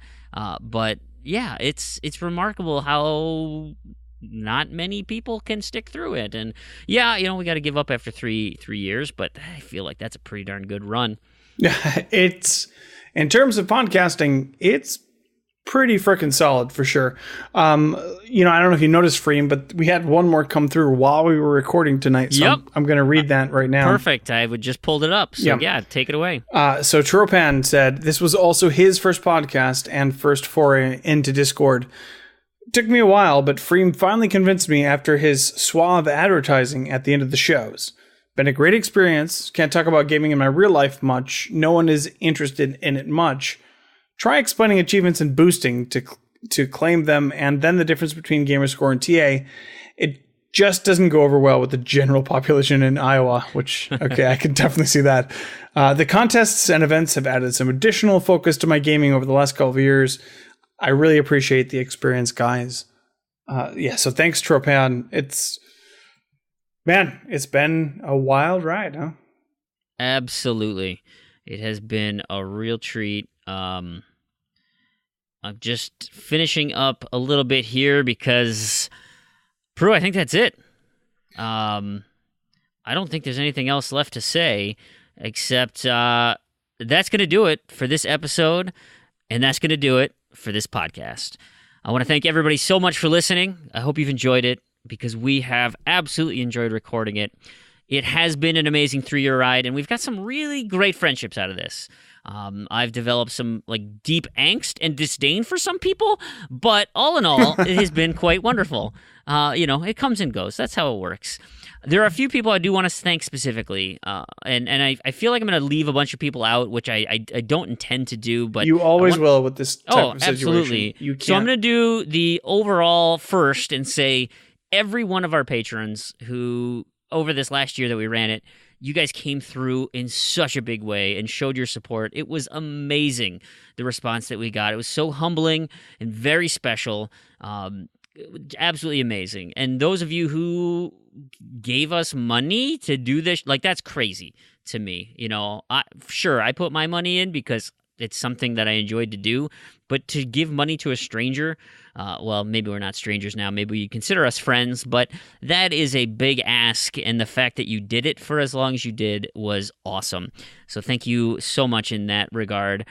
But yeah, it's remarkable how not many people can stick through it. And yeah, we got to give up after three years, but I feel like that's a pretty darn good run. It's, in terms of podcasting, it's pretty freaking solid for sure. I don't know if you noticed, Fream, but we had one more come through while we were recording tonight. So I'm going to read that right now. Perfect. I would just pulled it up. So yeah, take it away. So Tropan said this was also his first podcast and first foray into Discord. It took me a while, but Fream finally convinced me after his suave advertising at the end of the shows. Been a great experience. Can't talk about gaming in my real life much. No one is interested in it much. Try explaining achievements and boosting to claim them, and then the difference between Gamerscore and TA. It just doesn't go over well with the general population in Iowa, which, okay, I can definitely see that. The contests and events have added some additional focus to my gaming over the last couple of years. I really appreciate the experience, guys. So thanks, Tropan. It's been a wild ride, huh? Absolutely. It has been a real treat. I'm just finishing up a little bit here because Prue, I think that's it. I don't think there's anything else left to say except that's going to do it for this episode, and that's going to do it for this podcast. I want to thank everybody so much for listening. I hope you've enjoyed it because we have absolutely enjoyed recording it. It has been an amazing 3-year ride, and we've got some really great friendships out of this. I've developed some deep angst and disdain for some people, but all in all, it has been quite wonderful. It comes and goes. That's how it works. There are a few people I do want to thank specifically, and I feel like I'm going to leave a bunch of people out, which I don't intend to do. But you always will with this type of situation. Absolutely. So I'm going to do the overall first and say every one of our patrons who, over this last year that we ran it, you guys came through in such a big way and showed your support. It was amazing, the response that we got. It was so humbling and very special. Absolutely amazing. And those of you who gave us money to do this, that's crazy to me. I put my money in because it's something that I enjoyed to do, but to give money to a stranger, well, maybe we're not strangers now, maybe you consider us friends, but that is a big ask, and the fact that you did it for as long as you did was awesome. So thank you so much in that regard.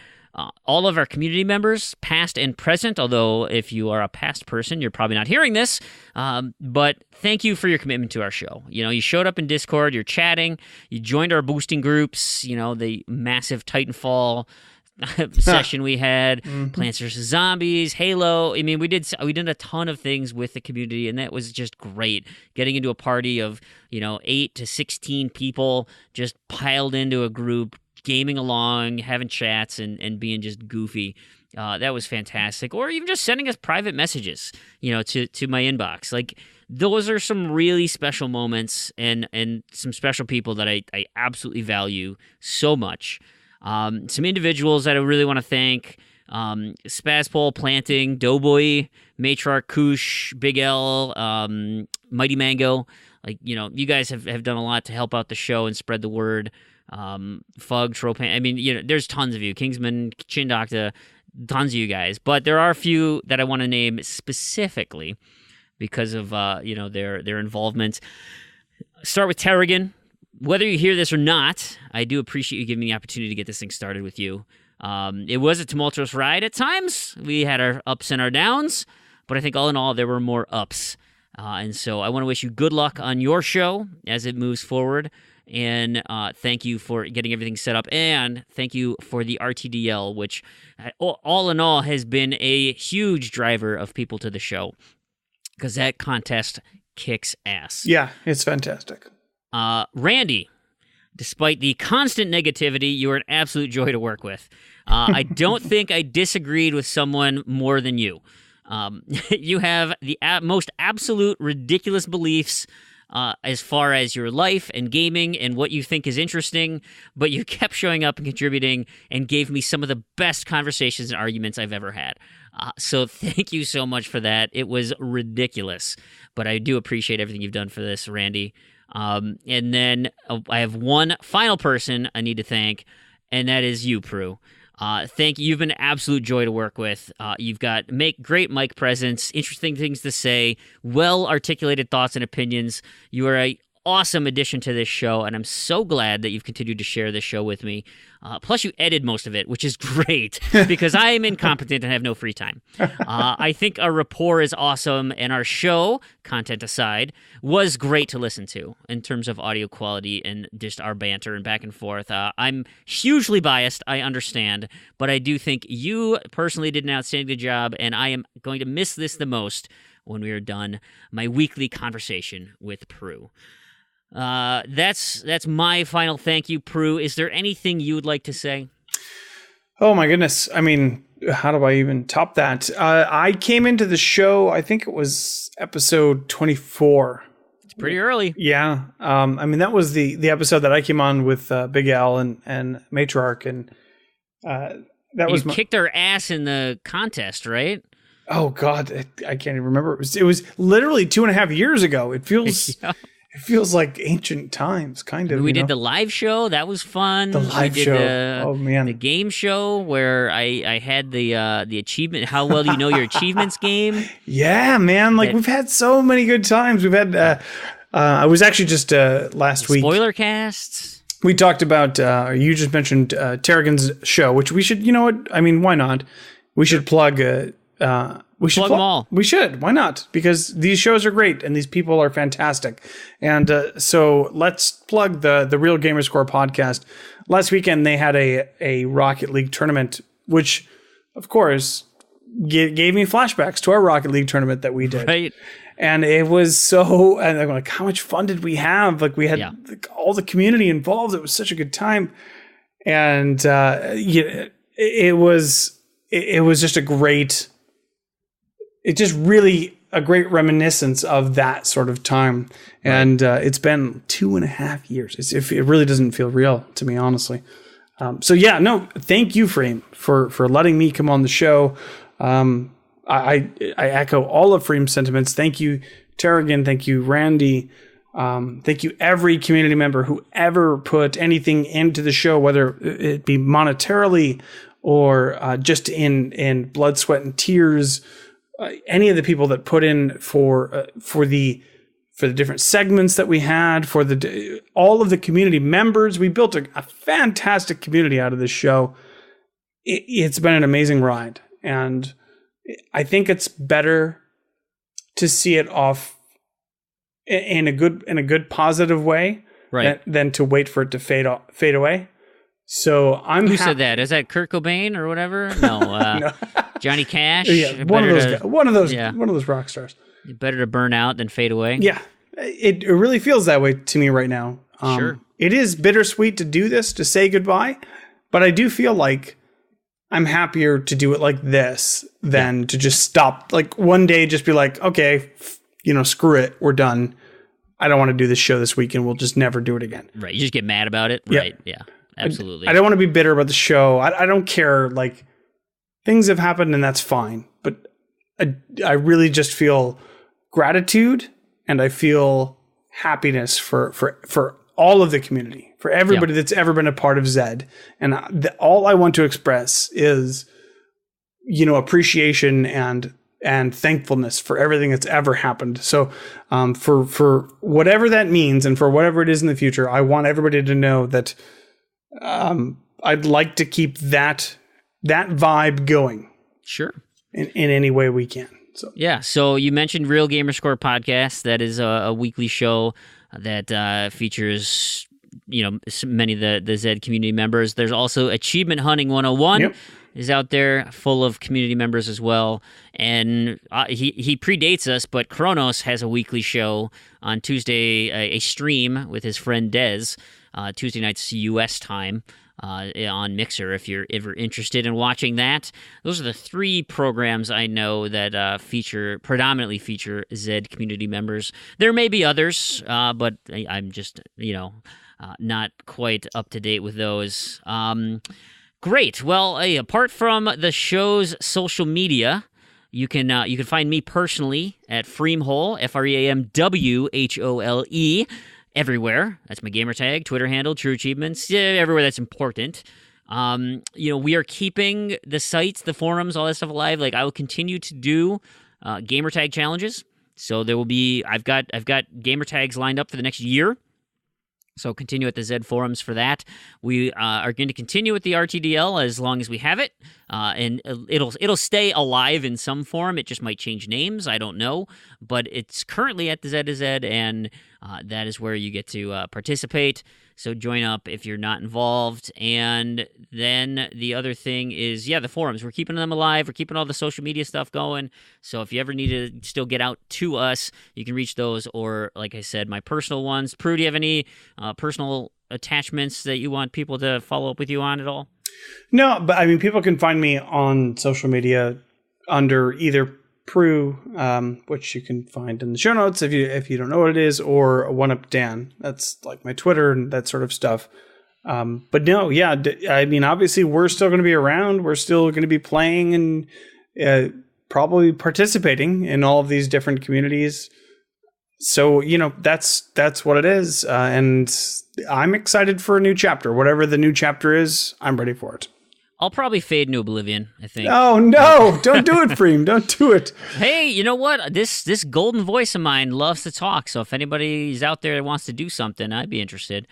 All of our community members, past and present, although if you are a past person, you're probably not hearing this, but thank you for your commitment to our show. You showed up in Discord, you're chatting, you joined our boosting groups, the massive Titanfall session we had, Plants vs. Zombies, Halo. I mean, we did a ton of things with the community, and that was just great. Getting into a party of 8 to 16 people just piled into a group, gaming along, having chats, and being just goofy. That was fantastic. Or even just sending us private messages, to my inbox. Those are some really special moments and some special people that I absolutely value so much. Some individuals that I really want to thank, Spazpole, Planting, Doughboy, Matriarch, Koosh, Big L, Mighty Mango. You guys have done a lot to help out the show and spread the word. Fug, Tropan. I mean, there's tons of you. Kingsman, Chin Doctor, tons of you guys. But there are a few that I want to name specifically because of their involvement. Start with Terrigan. Whether you hear this or not, I do appreciate you giving me the opportunity to get this thing started with you. It was a tumultuous ride at times. We had our ups and our downs, but I think all in all, there were more ups. And so I want to wish you good luck on your show as it moves forward. And thank you for getting everything set up. And thank you for the RTDL, which all in all has been a huge driver of people to the show. Because that contest kicks ass. Yeah, it's fantastic. Randy, despite the constant negativity, you are an absolute joy to work with. I don't think I disagreed with someone more than you. You have the most absolute ridiculous beliefs as far as your life and gaming and what you think is interesting, but you kept showing up and contributing and gave me some of the best conversations and arguments I've ever had. So thank you so much for that. It was ridiculous, but I do appreciate everything you've done for this, Randy. And then I have one final person I need to thank, and that is you, Proulx. Thank you. You've been an absolute joy to work with. You've got great mic presence, interesting things to say, well-articulated thoughts and opinions. You are an awesome addition to this show, and I'm so glad that you've continued to share this show with me. Plus, you edit most of it, which is great, because I am incompetent and have no free time. I think our rapport is awesome, and our show, content aside, was great to listen to in terms of audio quality and just our banter and back and forth. I'm hugely biased, I understand, but I do think you personally did an outstanding job, and I am going to miss this the most when we are done my weekly conversation with Proulx. That's my final thank you, Proulx. Is there anything you would like to say? Oh my goodness. I mean, how do I even top that? I came into the show, I think it was episode 24. It's pretty early. Yeah. I mean, that was the episode that I came on with Big Al and Matriarch, and you kicked our ass in the contest, right? Oh God, I can't even remember. It was literally 2.5 years ago. It feels. Yeah. It feels like ancient times, kind of. We did the live show. That was fun. The live show. Oh, man. The game show where I had the achievement. How well do you know your achievements game? Yeah, man. Like, we've had so many good times. We've had, I was actually just last week. Spoiler casts. We talked about, you just mentioned Tarragon's show, which we should, you know what? I mean, why not? We should plug we should plug them all. We should. Why not? Because these shows are great and these people are fantastic. And so let's plug the Real Gamer Score podcast. Last weekend they had a Rocket League tournament, which of course gave me flashbacks to our Rocket League tournament that we did. Right. And it was so, and I'm like, how much fun did we have? Like, we had all the community involved. It was such a good time. And it was just a great, it's just really a great reminiscence of that sort of time. Right. And it's been 2.5 years. It really doesn't feel real to me, honestly. Thank you, Fream, for letting me come on the show. I echo all of Fream's sentiments. Thank you, Tarragon. Thank you, Randy. Thank you, every community member who ever put anything into the show, whether it be monetarily or just in blood, sweat, and tears. Any of the people that put in for the different segments that we had, for all of the community members. We built a fantastic community out of this show. It's been an amazing ride, and I think it's better to see it off in a good positive way, right, than to wait for it to fade away. So Who said that? Is that Kurt Cobain or whatever? No, no. Johnny Cash. Yeah, one of those rock stars. Better to burn out than fade away. Yeah, it really feels that way to me right now. Sure, it is bittersweet to do this, to say goodbye, but I do feel like I'm happier to do it like this than to just stop. Like one day, just be like, okay, screw it, we're done. I don't want to do this show this weekend. We'll just never do it again. Right, you just get mad about it. Right, yeah. Absolutely. I don't want to be bitter about the show. I don't care. Like, things have happened and that's fine. But I really just feel gratitude and I feel happiness for all of the community, for everybody that's ever been a part of Zed. And all I want to express is, appreciation and thankfulness for everything that's ever happened. So for whatever that means and for whatever it is in the future, I want everybody to know that I'd like to keep that vibe going. Sure. In any way we can. So you mentioned Real Gamer Score podcast. That is a weekly show that features many of the Zed community members. There's also Achievement Hunting 101 is out there, full of community members as well. And he predates us, but Kronos has a weekly show on Tuesday, a stream with his friend Dez. Tuesday nights U.S. time on Mixer, if you're ever interested in watching that. Those are the 3 programs I know that predominantly feature Zed community members. There may be others, but I'm just, not quite up to date with those. Great. Well, apart from the show's social media, you can find me personally at Freamhole, FREAMWHOLE. Everywhere. That's my gamer tag, Twitter handle, True Achievements, everywhere that's important. We are keeping the sites, the forums, all that stuff alive. Like, I will continue to do gamer tag challenges. So there will be, I've got gamer tags lined up for the next year. So continue at the Zed forums for that. We are going to continue with the RTDL as long as we have it, and it'll stay alive in some form. It just might change names. I don't know, but it's currently at the Z to Z, and that is where you get to participate. So join up if you're not involved. And then the other thing is, the forums. We're keeping them alive. We're keeping all the social media stuff going. So if you ever need to still get out to us, you can reach those. Or, like I said, my personal ones. Proulx, do you have any personal attachments that you want people to follow up with you on at all? No, but I mean, people can find me on social media under either Proulx, which you can find in the show notes if you don't know what it is, or One Up Dan. That's like my Twitter and that sort of stuff. But no, I mean, obviously we're still going to be around. We're still going to be playing and probably participating in all of these different communities. So, that's what it is. And I'm excited for a new chapter. Whatever the new chapter is, I'm ready for it. I'll probably fade into oblivion, I think. Oh, no. Don't do it, Freem. Don't do it. Hey, you know what? This golden voice of mine loves to talk. So if anybody's out there that wants to do something, I'd be interested.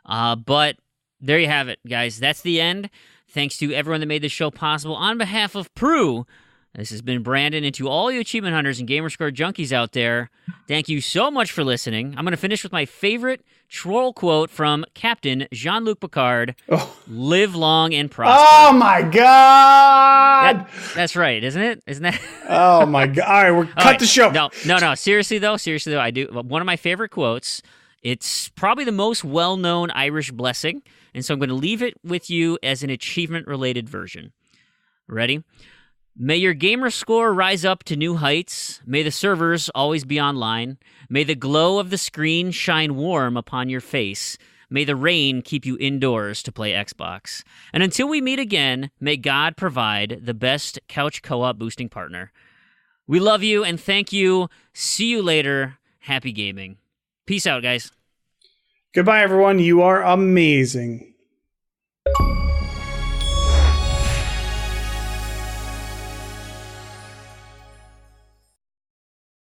But there you have it, guys. That's the end. Thanks to everyone that made this show possible. On behalf of Proulx, this has been Brandon, and to all you achievement hunters and Gamerscore junkies out there, thank you so much for listening. I'm going to finish with my favorite troll quote from Captain Jean-Luc Picard. Oh. Live long and prosper. Oh, my God. That's right, isn't it? Isn't that? Oh, my God. All right, cut the show. No. Seriously, though, I do. One of my favorite quotes, it's probably the most well-known Irish blessing, and so I'm going to leave it with you as an achievement-related version. Ready? May your gamer score rise up to new heights. May the servers always be online. May the glow of the screen shine warm upon your face. May the rain keep you indoors to play Xbox. And until we meet again, may God provide the best couch co-op boosting partner. We love you and thank you. See you later. Happy gaming. Peace out, guys. Goodbye, everyone. You are amazing.